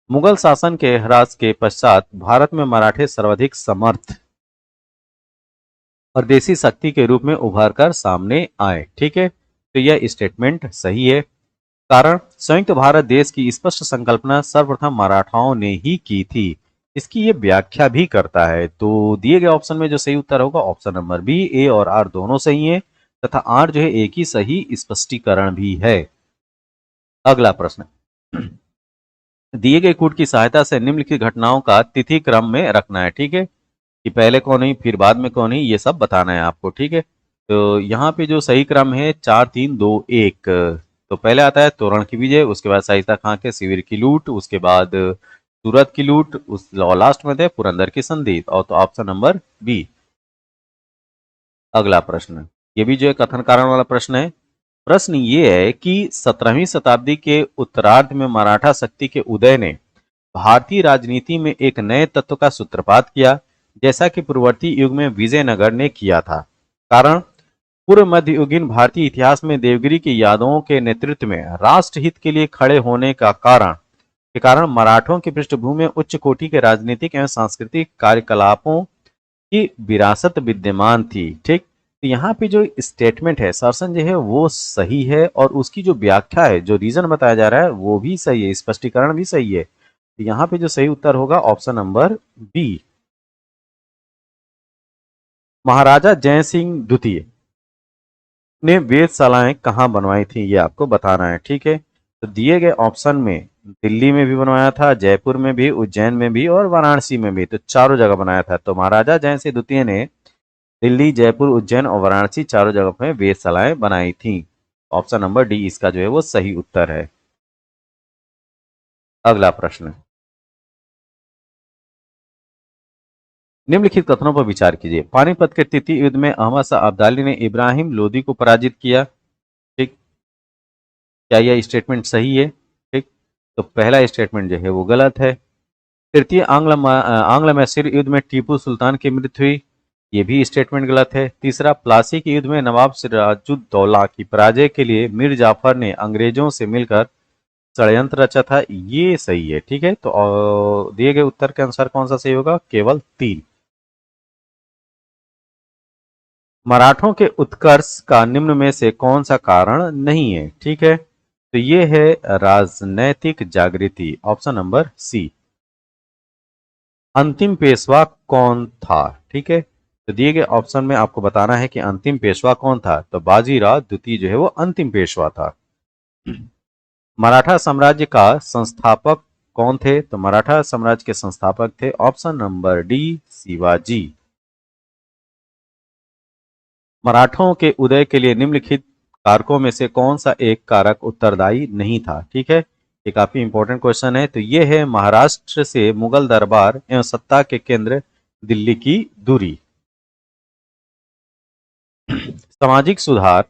मुगल शासन के ह्रास के पश्चात भारत में मराठे सर्वाधिक समर्थ और देसी शक्ति के रूप में उभर कर सामने आए। ठीक है, तो यह स्टेटमेंट सही है। कारण, संयुक्त भारत देश की स्पष्ट संकल्पना सर्वप्रथम मराठाओं ने ही की थी। इसकी ये व्याख्या भी करता है। तो दिए गए ऑप्शन में जो सही उत्तर होगा ऑप्शन नंबर बी। ए और आर दोनों सही हैं तथा आर जो है एक ही सही स्पष्टीकरण भी है। अगला प्रश्न। दिए गए कूट की सहायता से निम्नलिखित घटनाओं का तिथि क्रम में रखना है। ठीक है, कि पहले कौन हुई फिर बाद में कौन हुई, ये सब बताना है आपको। ठीक है, तो यहाँ पे जो सही क्रम है 4 3 2 1। तो पहले आता है तोरण की विजय, उसके बाद शाइस्ता खां के शिविर की लूट, उसके बाद सूरत की लूट, उस और लास्ट में थे पुरंदर की संधि। और तो ऑप्शन नंबर बी। अगला प्रश्न, ये भी जो है कथन कारण वाला प्रश्न है। प्रश्न ये है कि 17वीं शताब्दी के उत्तरार्ध में मराठा शक्ति के उदय ने भारतीय राजनीति में एक नए तत्व का सूत्रपात किया, जैसा कि पूर्ववर्ती युग में विजयनगर ने किया था। कारण, पूर्व मध्ययुगीन भारतीय इतिहास में देवगिरी के यादवों के नेतृत्व में राष्ट्रहित के लिए खड़े होने के कारण मराठों की पृष्ठभूमि में उच्च कोटि के राजनीतिक एवं सांस्कृतिक कार्यकलापों की विरासत विद्यमान थी। ठीक, तो यहाँ पे जो स्टेटमेंट है सर्सन जो है वो सही है और उसकी जो व्याख्या है, जो रीजन बताया जा रहा है वो भी सही है, स्पष्टीकरण भी सही है। तो यहाँ पे जो सही उत्तर होगा ऑप्शन नंबर बी। महाराजा जय सिंह द्वितीय ने वेधशालाएं कहाँ बनवाई थी, ये आपको बताना है। ठीक है, तो दिए गए ऑप्शन में दिल्ली में भी बनवाया था, जयपुर में भी, उज्जैन में भी और वाराणसी में भी। तो चारों जगह बनाया था। तो महाराजा जय सिंह द्वितीय ने दिल्ली, जयपुर, उज्जैन और वाराणसी चारों जगह पे वेधशालाएं बनाई थी। ऑप्शन नंबर डी इसका जो है वो सही उत्तर है। अगला प्रश्न। निम्नलिखित कथनों पर विचार कीजिए। पानीपत के तृतीय युद्ध में अहमद शाह अब्दाली ने इब्राहिम लोदी को पराजित किया। ठीक, क्या यह स्टेटमेंट सही है? ठीक, तो पहला स्टेटमेंट जो है वो गलत है। तृतीय आंग्ल मैसूर युद्ध में टीपू सुल्तान की मृत्यु हुई, ये भी स्टेटमेंट गलत है। तीसरा, प्लासी के युद्ध में नवाब सिराजुद्दौला की पराजय के लिए मीर जाफर ने अंग्रेजों से मिलकर षड्यंत्र रचा था, ये सही है। ठीक है, तो दिए गए उत्तर के अनुसार कौन सा सही होगा? केवल 3। मराठों के उत्कर्ष का निम्न में से कौन सा कारण नहीं है? ठीक है, तो ये है राजनैतिक जागृति, ऑप्शन नंबर सी। अंतिम पेशवा कौन था? ठीक है, तो दिए गए ऑप्शन में आपको बताना है कि अंतिम पेशवा कौन था। तो बाजीराव द्वितीय जो है वो अंतिम पेशवा था। मराठा साम्राज्य का संस्थापक कौन थे? तो मराठा साम्राज्य के संस्थापक थे ऑप्शन नंबर डी, शिवाजी। मराठों के उदय के लिए निम्नलिखित कारकों में से कौन सा एक कारक उत्तरदायी नहीं था? ठीक है, ये काफी इंपॉर्टेंट क्वेश्चन है। तो ये है महाराष्ट्र से मुगल दरबार एवं सत्ता के केंद्र दिल्ली की दूरी, सामाजिक सुधार,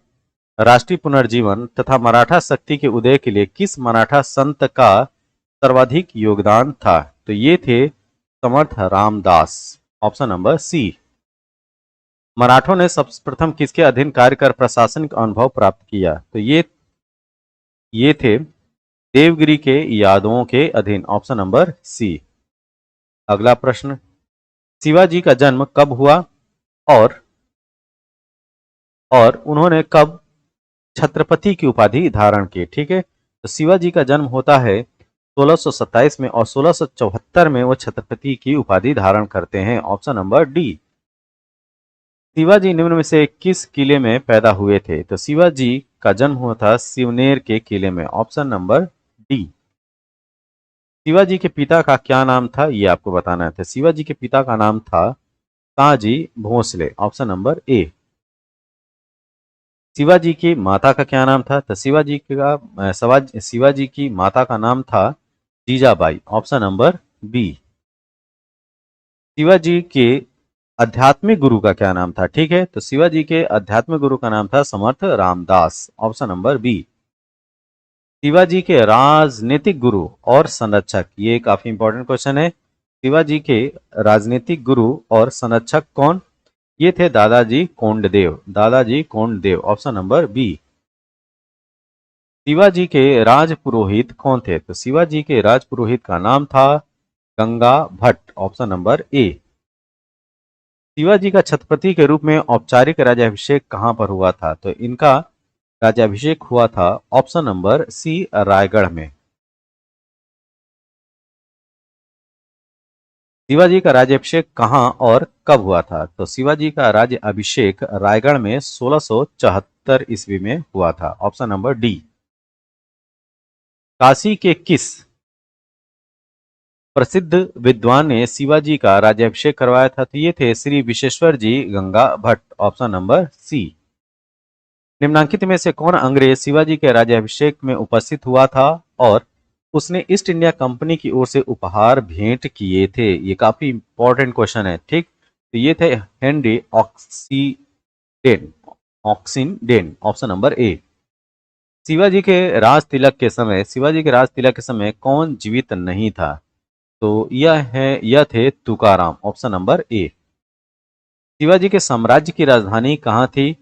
राष्ट्रीय पुनर्जीवन तथा मराठा शक्ति के उदय के लिए किस मराठा संत का सर्वाधिक योगदान था? तो ये थे समर्थ रामदास, ऑप्शन नंबर सी। मराठों ने सर्वप्रथम किसके अधीन कार्य कर प्रशासनिक अनुभव प्राप्त किया? तो ये थे देवगिरी के यादवों के अधीन, ऑप्शन नंबर सी। अगला प्रश्न। शिवाजी का जन्म कब हुआ और उन्होंने कब छत्रपति की उपाधि धारण की? ठीक है, तो शिवाजी का जन्म होता है 1627 में और 1674 में वो छत्रपति की उपाधि धारण करते हैं, ऑप्शन नंबर डी। शिवाजी निम्न में से किस किले में पैदा हुए थे? तो शिवाजी का जन्म हुआ था सिवनेर के किले में, ऑप्शन नंबर डी। शिवाजी के पिता का क्या नाम था, ये आपको बताना है। तो शिवाजी के पिता का नाम था ताजी Bhosle, option number A. Shivaji की माता का क्या नाम था? तो शिवाजी की माता का नाम था Jijabai, option number B. Shivaji के आध्यात्मिक गुरु का क्या नाम था? ठीक है, तो शिवाजी के आध्यात्मिक गुरु का नाम था Samarth Ramdas, option number B. Shivaji के राजनीतिक गुरु और संरक्षक, ये काफी इंपॉर्टेंट क्वेश्चन है। शिवाजी के राजनीतिक गुरु और संरक्षक कौन? ये थे Dadaji Konddev, Dadaji Konddev, option number B. Shivaji के राजपुरोहित कौन थे? तो शिवाजी के राजपुरोहित का नाम था Ganga Bhatt, option number A. Shivaji का छत्रपति के रूप में औपचारिक राज्याभिषेक कहां पर हुआ था? तो इनका राज्याभिषेक हुआ था ऑप्शन नंबर सी, रायगढ़ में। शिवाजी का राज्याभिषेक कहां और कब हुआ था? तो शिवाजी का राज्य अभिषेक रायगढ़ में 1674 ईस्वी में हुआ था, ऑप्शन नंबर डी। काशी के किस प्रसिद्ध विद्वान ने शिवाजी का राज्याभिषेक करवाया था? तो ये थे Shri Vishweshwar ji Ganga Bhatt, option number C. निम्नांकित में से कौन अंग्रेज शिवाजी के राज्याभिषेक में उपस्थित हुआ था और उसने ईस्ट इंडिया कंपनी की ओर से उपहार भेंट किए थे? ये काफी इंपॉर्टेंट क्वेश्चन है, ठीक। तो ये थे Henry Oxenden, Oxenden, option number A. Shivaji के राज तिलक के समय, शिवाजी के राज तिलक के समय कौन जीवित नहीं था? तो यह थे Tukaram, option number A. Shivaji के साम्राज्य की राजधानी कहाँ थी?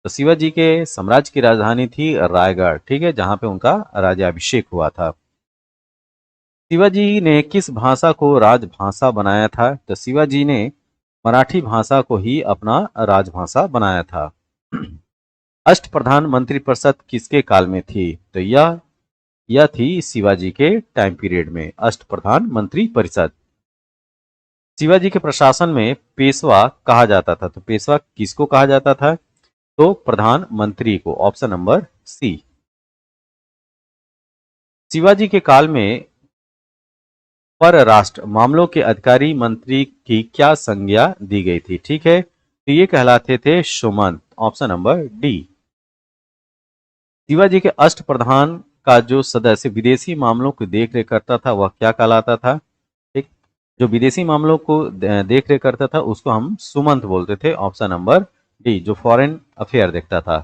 तो शिवाजी के साम्राज्य की राजधानी थी रायगढ़, ठीक है, जहां पे उनका राज्याभिषेक हुआ था। शिवाजी ने किस भाषा को राजभाषा बनाया था? तो शिवाजी ने मराठी भाषा को ही अपना राजभाषा बनाया था। अष्टप्रधान मंत्रिपरिषद किसके काल में थी? तो यह थी शिवाजी के टाइम पीरियड में, अष्टप्रधान मंत्री परिषद। शिवाजी के प्रशासन में पेशवा कहा जाता था, तो पेशवा किसको कहा जाता था? तो प्रधानमंत्री को, ऑप्शन नंबर सी। शिवाजी के काल में परराष्ट्र मामलों के अधिकारी मंत्री की क्या संज्ञा दी गई थी? ठीक है, तो ये कहलाते थे Sumant, option number D. Shivaji के अष्टप्रधान का जो सदस्य विदेशी मामलों की देखरेख करता था वह क्या कहलाता था? ठीक, जो विदेशी मामलों को देखरेख करता था उसको हम सुमंत बोलते थे, ऑप्शन नंबर डी, जो फॉरेन अफेयर देखता था।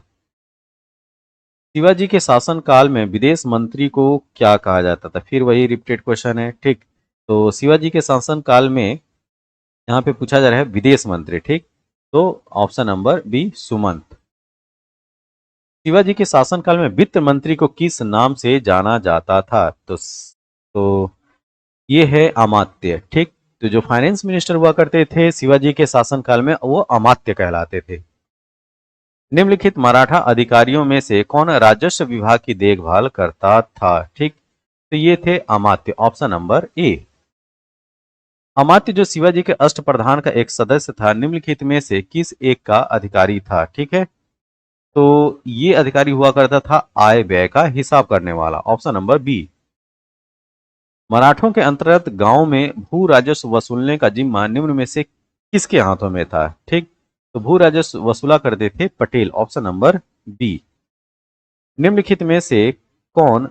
शिवाजी के शासन काल में विदेश मंत्री को क्या कहा जाता था? फिर वही रिपीटेड क्वेश्चन है, ठीक। तो शिवाजी के शासन काल में यहाँ पे पूछा जा रहा है विदेश मंत्री, ठीक, तो option number B Sumant. Shivaji के शासनकाल में वित्त मंत्री को किस नाम से जाना जाता था? तो ये है अमात्य, ठीक। तो जो फाइनेंस मिनिस्टर हुआ करते थे शिवाजी के शासनकाल में वो अमात्य कहलाते थे। निम्नलिखित मराठा अधिकारियों में से कौन राजस्व विभाग की देखभाल करता था? ठीक, तो ये थे अमात्य, ऑप्शन नंबर ए। अमात्य जो शिवाजी के अष्टप्रधान का एक सदस्य था, निम्नलिखित में से किस एक का अधिकारी था? ठीक है, तो ये अधिकारी हुआ करता था आय व्यय का हिसाब करने वाला, ऑप्शन नंबर बी। मराठों के अंतर्गत गांव में भू राजस्व वसूलने का जिम्मा निम्न में से किसके हाथों में था? ठीक, तो भू राजस्व वसूला करते थे पटेल, ऑप्शन नंबर बी। निम्नलिखित में से कौन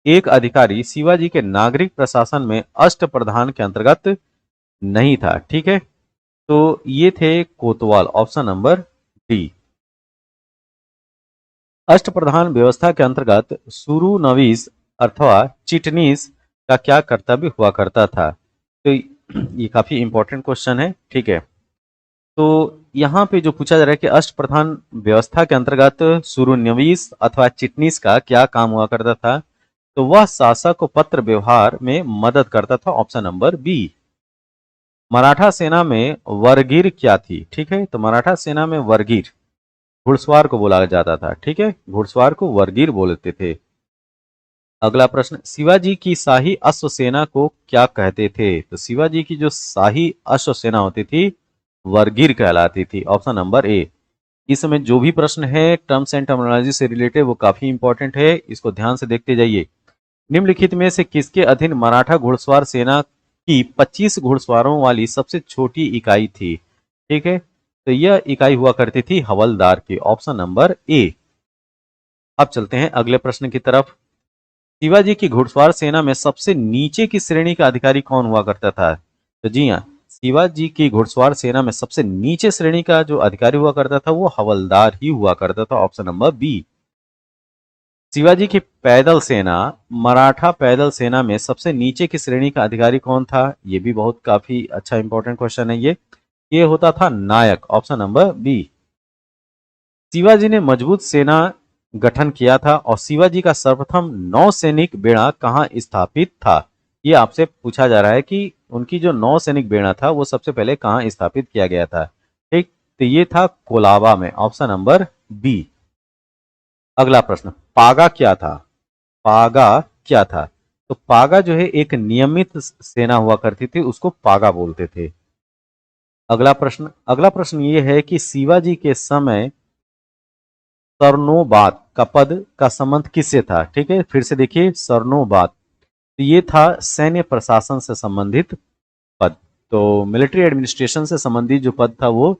एक अधिकारी शिवाजी के नागरिक प्रशासन में अष्टप्रधान के अंतर्गत नहीं था? ठीक है, तो ये थे कोतवाल, ऑप्शन नंबर डी। अष्टप्रधान व्यवस्था के अंतर्गत सुरुनवीस अथवा चिटनीस का क्या कर्तव्य हुआ करता था? तो ये काफी इंपॉर्टेंट क्वेश्चन है, ठीक है। तो यहाँ पे जो पूछा जा रहा है कि अष्टप्रधान व्यवस्था के अंतर्गत सुरुनवीस अथवा चिटनीस का क्या काम हुआ करता था? तो वह शासक को पत्र व्यवहार में मदद करता था, ऑप्शन नंबर बी। मराठा सेना में वरगीर क्या थी? ठीक है, तो मराठा सेना में वरगीर घुड़सवार को बोला जाता था, ठीक है, घुड़सवार को वरगीर बोलते थे। अगला प्रश्न, शिवाजी की शाही अश्व सेना को क्या कहते थे? तो शिवाजी की जो शाही अश्व सेना होती थी वरगीर कहलाती थी, ऑप्शन नंबर ए। इस समय जो भी प्रश्न है टर्म्स एंड टर्मिनोलॉजी से रिलेटेड वो काफी इंपॉर्टेंट है, इसको ध्यान से देखते जाइए। निम्नलिखित में से किसके अधीन मराठा घुड़सवार सेना की 25 घुड़सवारों वाली सबसे छोटी इकाई थी? ठीक है, तो यह इकाई हुआ करती थी हवलदार की, ऑप्शन नंबर ए। अब चलते हैं अगले प्रश्न की तरफ। शिवाजी की घुड़सवार सेना में सबसे नीचे की श्रेणी का अधिकारी कौन हुआ करता था? तो जी हाँ, शिवाजी की घुड़सवार सेना में सबसे नीचे श्रेणी का जो अधिकारी हुआ करता था वो हवलदार ही हुआ करता था, ऑप्शन नंबर बी। शिवाजी की पैदल सेना, मराठा पैदल सेना में सबसे नीचे की श्रेणी का अधिकारी कौन था? ये भी बहुत काफी अच्छा इंपॉर्टेंट क्वेश्चन है ये होता था नायक, ऑप्शन नंबर बी। शिवाजी ने मजबूत सेना गठन किया था और शिवाजी का सर्वप्रथम नौसैनिक बेड़ा कहाँ स्थापित था? ये आपसे पूछा जा रहा है कि उनकी जो नौसैनिक बेड़ा था वो सबसे पहले कहाँ स्थापित किया गया था। ठीक, तो ये था कोलाबा में, ऑप्शन नंबर बी। अगला प्रश्न, पागा क्या था? पागा क्या था? तो पागा जो है एक नियमित सेना हुआ करती थी, उसको पागा बोलते थे। अगला प्रश्न ये है कि शिवाजी के समय सरनोबात का पद का संबंध किससे था? ठीक है, फिर से देखिए, सरनोबात तो ये था सैन्य प्रशासन से संबंधित पद। तो मिलिट्री एडमिनिस्ट्रेशन से संबंधित जो पद था वो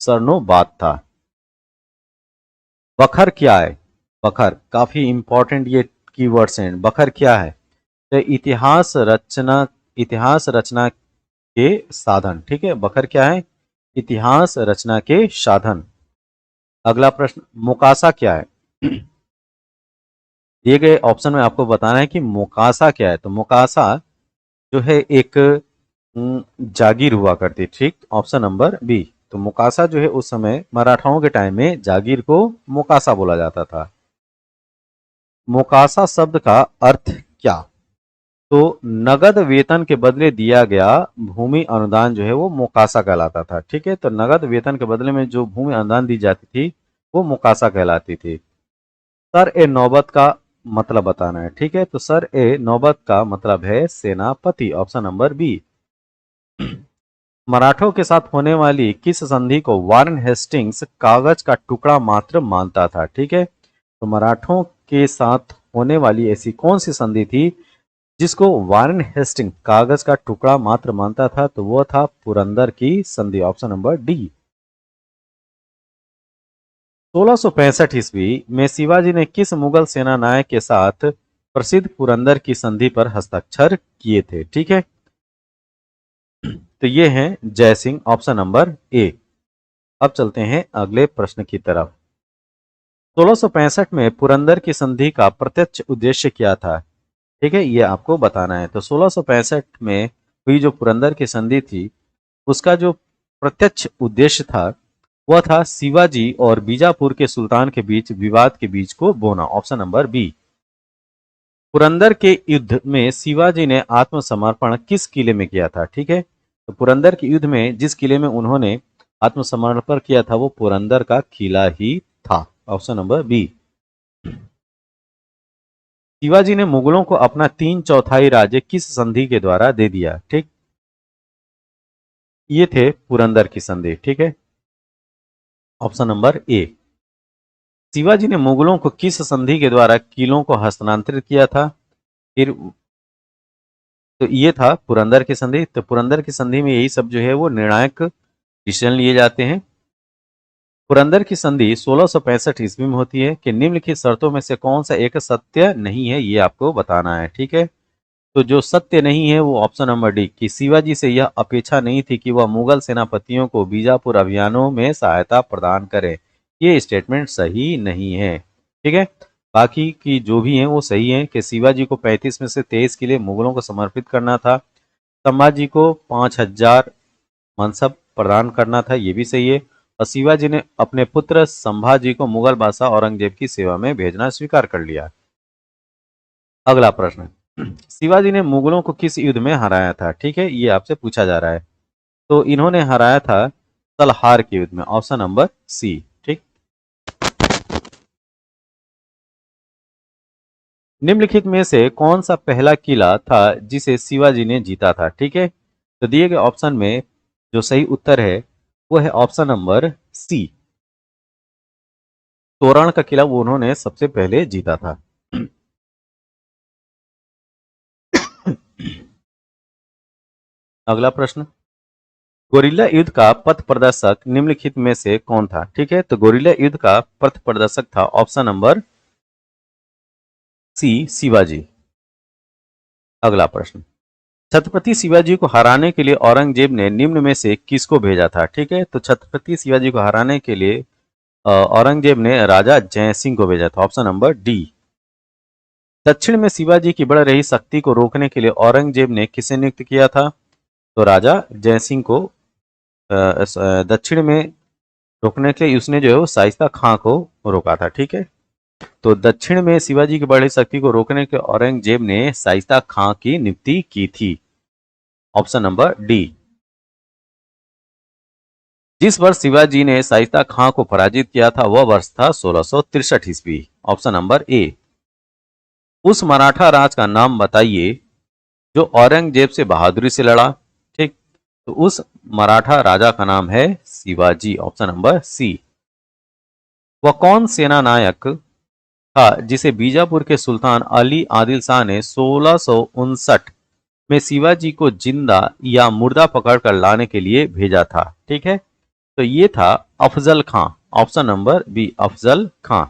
सरनोबात था। बखर क्या है? बखर काफी इंपॉर्टेंट ये कीवर्ड्स हैं। बखर क्या है? तो इतिहास रचना के साधन। ठीक है, बखर क्या है? इतिहास रचना के साधन। अगला प्रश्न, मुकासा क्या है? दिए गए ऑप्शन में आपको बताना है कि मुकासा क्या है। तो मुकासा जो है एक जागीर हुआ करती। ठीक, ऑप्शन नंबर बी। तो मुकासा जो है उस समय मराठाओं के टाइम में जागीर को मुकासा बोला जाता था। मुकासा शब्द का अर्थ क्या? तो नगद वेतन के बदले दिया गया भूमि अनुदान जो है वो मुकासा कहलाता था। ठीक है, तो नगद वेतन के बदले में जो भूमि अनुदान दी जाती थी वो मुकासा कहलाती थी। सर ए नौबत का मतलब बताना है। ठीक है, तो सर ए नौबत का मतलब है सेनापति, ऑप्शन नंबर बी। मराठों के साथ होने वाली किस संधि को वारेन हेस्टिंग्स कागज का टुकड़ा मात्र मानता था? ठीक है, तो मराठों के साथ होने वाली ऐसी कौन सी संधि थी जिसको वारेन हेस्टिंग कागज का टुकड़ा मात्र मानता था? तो वह था पुरंदर की संधि, ऑप्शन नंबर डी। 1665 ईस्वी में शिवाजी ने किस मुगल सेना नायक के साथ प्रसिद्ध पुरंदर की संधि पर हस्ताक्षर किए थे? ठीक है, तो ये हैं जय सिंह, ऑप्शन नंबर ए। अब चलते हैं अगले प्रश्न की तरफ। 1665 में पुरंदर की संधि का प्रत्यक्ष उद्देश्य क्या था? ठीक है, ये आपको बताना है। तो 1665 में हुई जो पुरंदर की संधि थी उसका जो प्रत्यक्ष उद्देश्य था वह था शिवाजी और बीजापुर के सुल्तान के बीच विवाद के बीज को बोना, ऑप्शन नंबर बी। पुरंदर के युद्ध में शिवाजी ने आत्मसमर्पण किस किले में किया था? ठीक है, तो पुरंदर के युद्ध में जिस किले में उन्होंने आत्मसमर्पण किया था वो पुरंदर का किला ही था, ऑप्शन नंबर बी। शिवाजी ने मुगलों को अपना 3/4 राज्य किस संधि के द्वारा दे दिया? ठीक, ये थे पुरंदर की संधि। ठीक है, ऑप्शन नंबर ए। शिवाजी ने मुगलों को किस संधि के द्वारा किलों को हस्तांतरित किया था? फिर तो ये था पुरंदर की संधि। तो पुरंदर की संधि में यही सब जो है वो निर्णायक डिसीजन लिए जाते हैं। पुरंदर की संधि 1665 ईस्वी में होती है कि निम्नलिखित शर्तों में से कौन सा एक सत्य नहीं है, ये आपको बताना है। ठीक है, तो जो सत्य नहीं है वो ऑप्शन नंबर डी कि शिवाजी से यह अपेक्षा नहीं थी कि वह मुगल सेनापतियों को बीजापुर अभियानों में सहायता प्रदान करे। ये स्टेटमेंट सही नहीं है। ठीक है, बाकी की जो भी हैं वो सही है कि शिवाजी को 35 में से 23 किले मुगलों को समर्पित करना था। संभाजी को 5000 मनसब प्रदान करना था, ये भी सही है। और शिवाजी ने अपने पुत्र संभाजी को मुगल बादशाह औरंगजेब की सेवा में भेजना स्वीकार कर लिया। अगला प्रश्न, शिवाजी ने मुगलों को किस युद्ध में हराया था? ठीक है, ये आपसे पूछा जा रहा है। तो इन्होंने हराया था तलहार के युद्ध में, ऑप्शन नंबर सी। ठीक, निम्नलिखित में से कौन सा पहला किला था जिसे शिवाजी ने जीता था? ठीक है, तो दिए गए ऑप्शन में जो सही उत्तर है वो है ऑप्शन नंबर सी। तोरण का किला वो उन्होंने सबसे पहले जीता था। अगला प्रश्न, गोरिल्ला युद्ध का पथ प्रदर्शक निम्नलिखित में से कौन था? ठीक है, तो गोरिल्ला युद्ध का पथ प्रदर्शक था ऑप्शन नंबर सी, शिवाजी। अगला प्रश्न, छत्रपति शिवाजी को हराने के लिए औरंगजेब ने निम्न में से किसको भेजा था? ठीक है, तो छत्रपति शिवाजी को हराने के लिए औरंगजेब ने राजा जय सिंह को भेजा था। Option number D. दक्षिण में शिवाजी की बढ़ रही शक्ति को रोकने के लिए औरंगजेब ने किसे नियुक्त किया था? तो राजा जय सिंह को दक्षिण में रोकने के लिए उसने जो है वो शाइस्ता खां को रोका था। ठीक है, तो दक्षिण में शिवाजी की बढ़ी शक्ति को रोकने के औरंगजेब ने शाइस्ता खां की नियुक्ति की थी। Option number D. जिस वर्ष शिवाजी ने शाइस्ता खां को पराजित किया था वह वर्ष था 1663 ईस्वी। ऑप्शन नंबर ए। उस मराठा राज का नाम बताइए जो औरंगजेब से बहादुरी से लड़ा। ठीक, तो उस मराठा राजा का नाम है शिवाजी। ऑप्शन नंबर सी। वह कौन सेना नायक था जिसे बीजापुर के सुल्तान अली आदिल शाह ने 1659 में शिवाजी को जिंदा या मुर्दा पकड़कर लाने के लिए भेजा था? ठीक है, तो ये था अफजल खां। ऑप्शन नंबर बी, अफजल खां।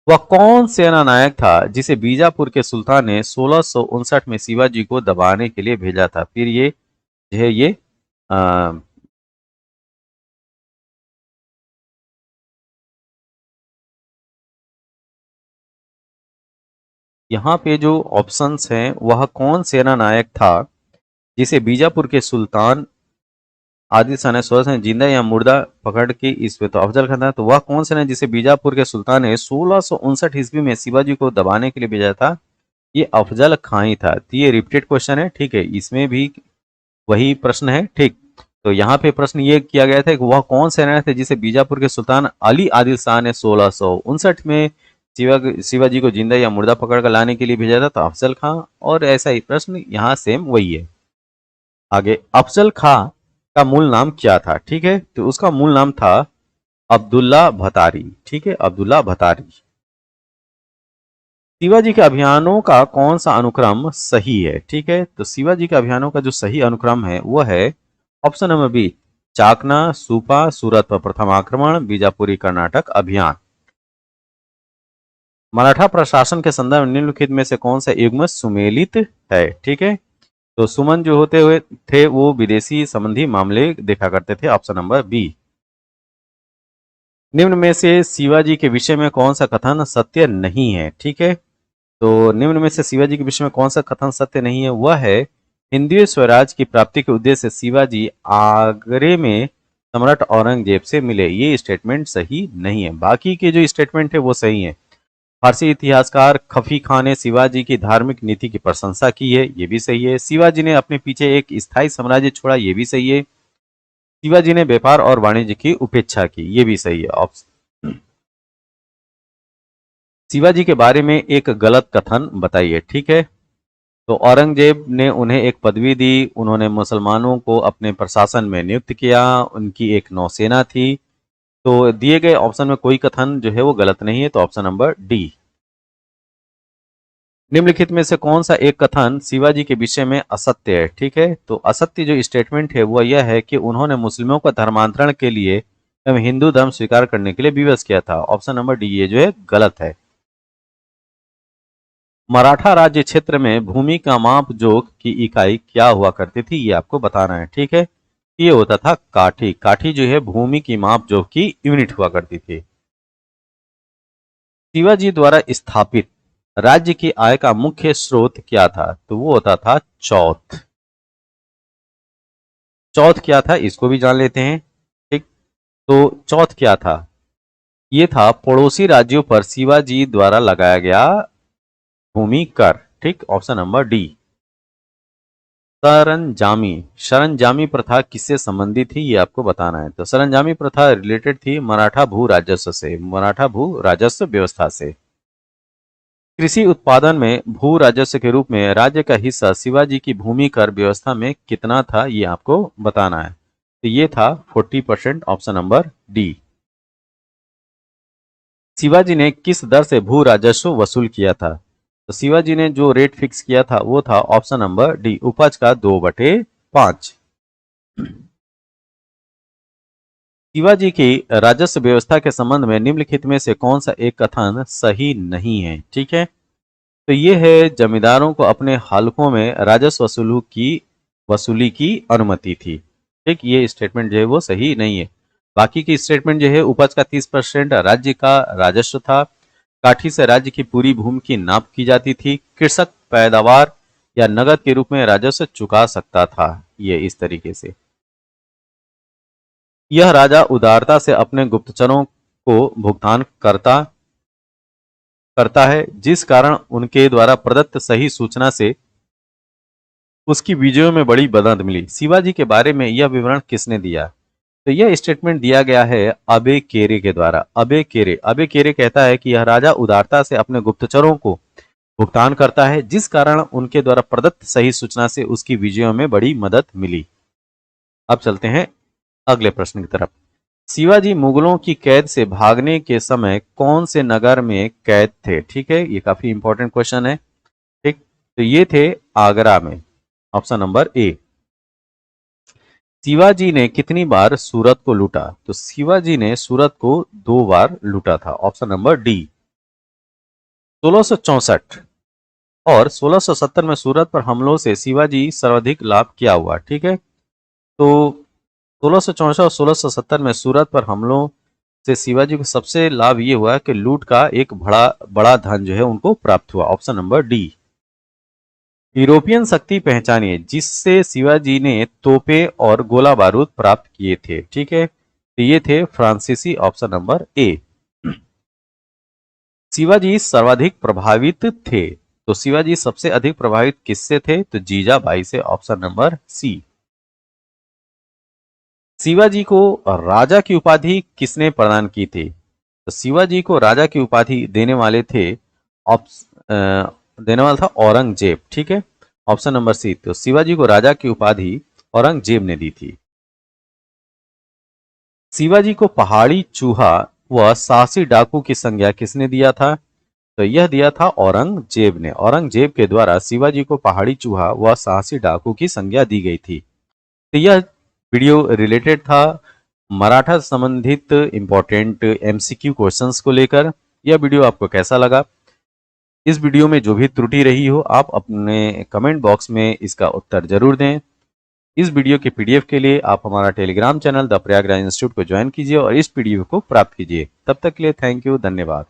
वह कौन सेना नायक था जिसे बीजापुर के सुल्तान ने 1659 में शिवाजी को दबाने के लिए भेजा था? फिर ये जो है ये आ, यहाँ पे जो ऑप्शंस हैं वह कौन सेना नायक था जिसे बीजापुर के सुल्तान आदिल शाह ने 16 जिंदा या मुर्दा पकड़ के इस पे, तो अफजल खान था। तो वह कौन सेना जिसे बीजापुर के सुल्तान ने 1659 ईस्वी में शिवाजी को दबाने के लिए भेजा था? ये अफजल खां ही था। तो ये रिपीटेड क्वेश्चन है। ठीक है, इसमें भी वही प्रश्न है। ठीक, तो यहाँ पे प्रश्न ये किया गया था कि वह कौन सेना थे जिसे बीजापुर के सुल्तान अली आदिल शाह ने 1659 में शिवाजी को जिंदा या मुर्दा पकड़ कर लाने के लिए भेजा था? तो अफजल खां। और ऐसा ही प्रश्न यहाँ सेम वही है। आगे, अफजल खां का मूल नाम क्या था? ठीक है, तो उसका मूल नाम था अब्दुल्ला भतारी। ठीक है, अब्दुल्ला भतारी। शिवाजी के अभियानों का कौन सा अनुक्रम सही है? ठीक है, तो शिवाजी के अभियानों का जो सही अनुक्रम है वह है ऑप्शन नंबर बी, चाकना, सूपा, सूरत पर प्रथम आक्रमण, बीजापुरी कर्नाटक अभियान। मराठा प्रशासन के संदर्भ में निम्नलिखित में से कौन सा युग्म सुमेलित है? ठीक है, तो सुमन जो होते हुए थे वो विदेशी संबंधी मामले देखा करते थे। Option number B. निम्न में से शिवाजी के विषय में कौन सा कथन सत्य नहीं है? ठीक है, तो निम्न में से शिवाजी के विषय में कौन सा कथन सत्य नहीं है? वह है हिंदवी स्वराज की प्राप्ति के उद्देश्य से शिवाजी आगरे में सम्राट औरंगजेब से मिले। ये स्टेटमेंट सही नहीं है। बाकी के जो स्टेटमेंट है वो सही है। फारसी इतिहासकार खफी खान ने शिवाजी की धार्मिक नीति की प्रशंसा की है, ये भी सही है। शिवाजी ने अपने पीछे एक स्थायी साम्राज्य छोड़ा, ये भी सही है। शिवाजी ने व्यापार और वाणिज्य की उपेक्षा की, ये भी सही है। ऑप्शन। शिवाजी के बारे में एक गलत कथन बताइए। ठीक है, तो औरंगजेब ने उन्हें एक पदवी दी, उन्होंने मुसलमानों को अपने प्रशासन में नियुक्त किया, उनकी एक नौसेना थी। तो दिए गए ऑप्शन में कोई कथन जो है वो गलत नहीं है, तो ऑप्शन नंबर डी। निम्नलिखित में से कौन सा एक कथन शिवाजी के विषय में असत्य है? ठीक है, तो असत्य जो स्टेटमेंट है वह यह है कि उन्होंने मुस्लिमों का धर्मांतरण के लिए एवं हिंदू धर्म स्वीकार करने के लिए विवश किया था। ऑप्शन नंबर डी ये जो है गलत है। मराठा राज्य क्षेत्र में भूमि का माप जोख की इकाई क्या हुआ करती थी, ये आपको बताना है। ठीक है, ये होता था काठी। काठी जो है भूमि की माप जोख की यूनिट हुआ करती थी। शिवाजी द्वारा स्थापित राज्य की आय का मुख्य स्रोत क्या था? तो वो होता था चौथ। चौथ क्या था इसको भी जान लेते हैं। ठीक, तो चौथ क्या था? ये था पड़ोसी राज्यों पर शिवाजी द्वारा लगाया गया भूमि कर। ठीक, ऑप्शन नंबर डी। सरंजामी, सरंजामी प्रथा किससे संबंधित थी ये आपको बताना है। तो सरंजामी प्रथा रिलेटेड थी मराठा भू राजस्व से, मराठा भू राजस्व व्यवस्था से। कृषि उत्पादन में भू राजस्व के रूप में राज्य का हिस्सा शिवाजी की भूमि कर व्यवस्था में कितना था ये आपको बताना है। तो ये था 40%। Option number D. शिवाजी ने किस दर से भू राजस्व वसूल किया था? तो शिवाजी ने जो रेट फिक्स किया था वो था ऑप्शन नंबर डी, उपज का 2/5। शिवाजी की राजस्व व्यवस्था के संबंध में निम्नलिखित में से कौन सा एक कथन सही नहीं है? ठीक है, तो ये है जमींदारों को अपने हलकों में राजस्व वसूली की अनुमति थी। ठीक, ये स्टेटमेंट जो है वो सही नहीं है। बाकी की स्टेटमेंट जो है, उपज का 30% राज्य का राजस्व था, काठी से राज्य की पूरी भूमि की नाप की जाती थी, कृषक पैदावार या नगद के रूप में राजस्व चुका सकता था। ये इस तरीके से यह राजा उदारता से अपने गुप्तचरों को भुगतान करता है, जिस कारण उनके द्वारा प्रदत्त सही सूचना से उसकी विजयों में बड़ी मदद मिली। शिवाजी के बारे में यह विवरण किसने दिया? तो यह स्टेटमेंट दिया गया है अबे केरे के द्वारा। अबे केरे कहता है कि यह राजा उदारता से अपने गुप्तचरों को भुगतान करता है, जिस कारण उनके द्वारा प्रदत्त सही सूचना से उसकी विजयों में बड़ी मदद मिली। अब चलते हैं अगले प्रश्न की तरफ। शिवाजी मुगलों की कैद से भागने के समय कौन से नगर में कैद थे? ठीक है, ये काफी इंपॉर्टेंट क्वेश्चन है। ठीक, तो ये थे आगरा में, ऑप्शन नंबर ए। शिवाजी ने कितनी बार सूरत को लूटा? तो शिवाजी ने सूरत को 2 बार लूटा था, ऑप्शन नंबर डी। 1664 और 1670 में सूरत पर हमलों से शिवाजी सर्वाधिक लाभ क्या हुआ? ठीक है, तो 1664 और 1670 में सूरत पर हमलों से शिवाजी को सबसे लाभ ये हुआ कि लूट का एक बड़ा बड़ा धन जो है उनको प्राप्त हुआ, ऑप्शन नंबर डी। यूरोपियन शक्ति पहचानिए जिससे शिवाजी ने तोपें और गोला बारूद प्राप्त किए थे। ठीक है, तो ये थे फ्रांसीसी, ऑप्शन नंबर ए। शिवाजी सर्वाधिक प्रभावित थे, तो शिवाजी सबसे अधिक प्रभावित किससे थे? तो जीजाबाई से, ऑप्शन नंबर सी। शिवाजी को राजा की उपाधि किसने प्रदान की थी? तो शिवाजी को राजा की उपाधि देने वाले थे देने वाला था औरंगजेब। ठीक है, ऑप्शन नंबर सी। तो शिवाजी को राजा की उपाधि औरंगजेब ने दी थी। शिवाजी को पहाड़ी चूहा व साहसी डाकू की संज्ञा किसने दिया था? तो यह दिया था औरंगजेब ने। औरंगजेब के द्वारा शिवाजी को पहाड़ी चूहा व साहसी डाकू की संज्ञा दी गई थी। तो यह वीडियो रिलेटेड था मराठा संबंधित इंपॉर्टेंट एमसीक्यू क्वेश्चंस को लेकर। यह वीडियो आपको कैसा लगा? इस वीडियो में जो भी त्रुटि रही हो आप अपने कमेंट बॉक्स में इसका उत्तर जरूर दें। इस वीडियो के पीडीएफ के लिए आप हमारा Telegram channel the Prayagraj institute को ज्वाइन कीजिए और इस पीडीएफ को प्राप्त कीजिए। तब तक के लिए थैंक यू, धन्यवाद।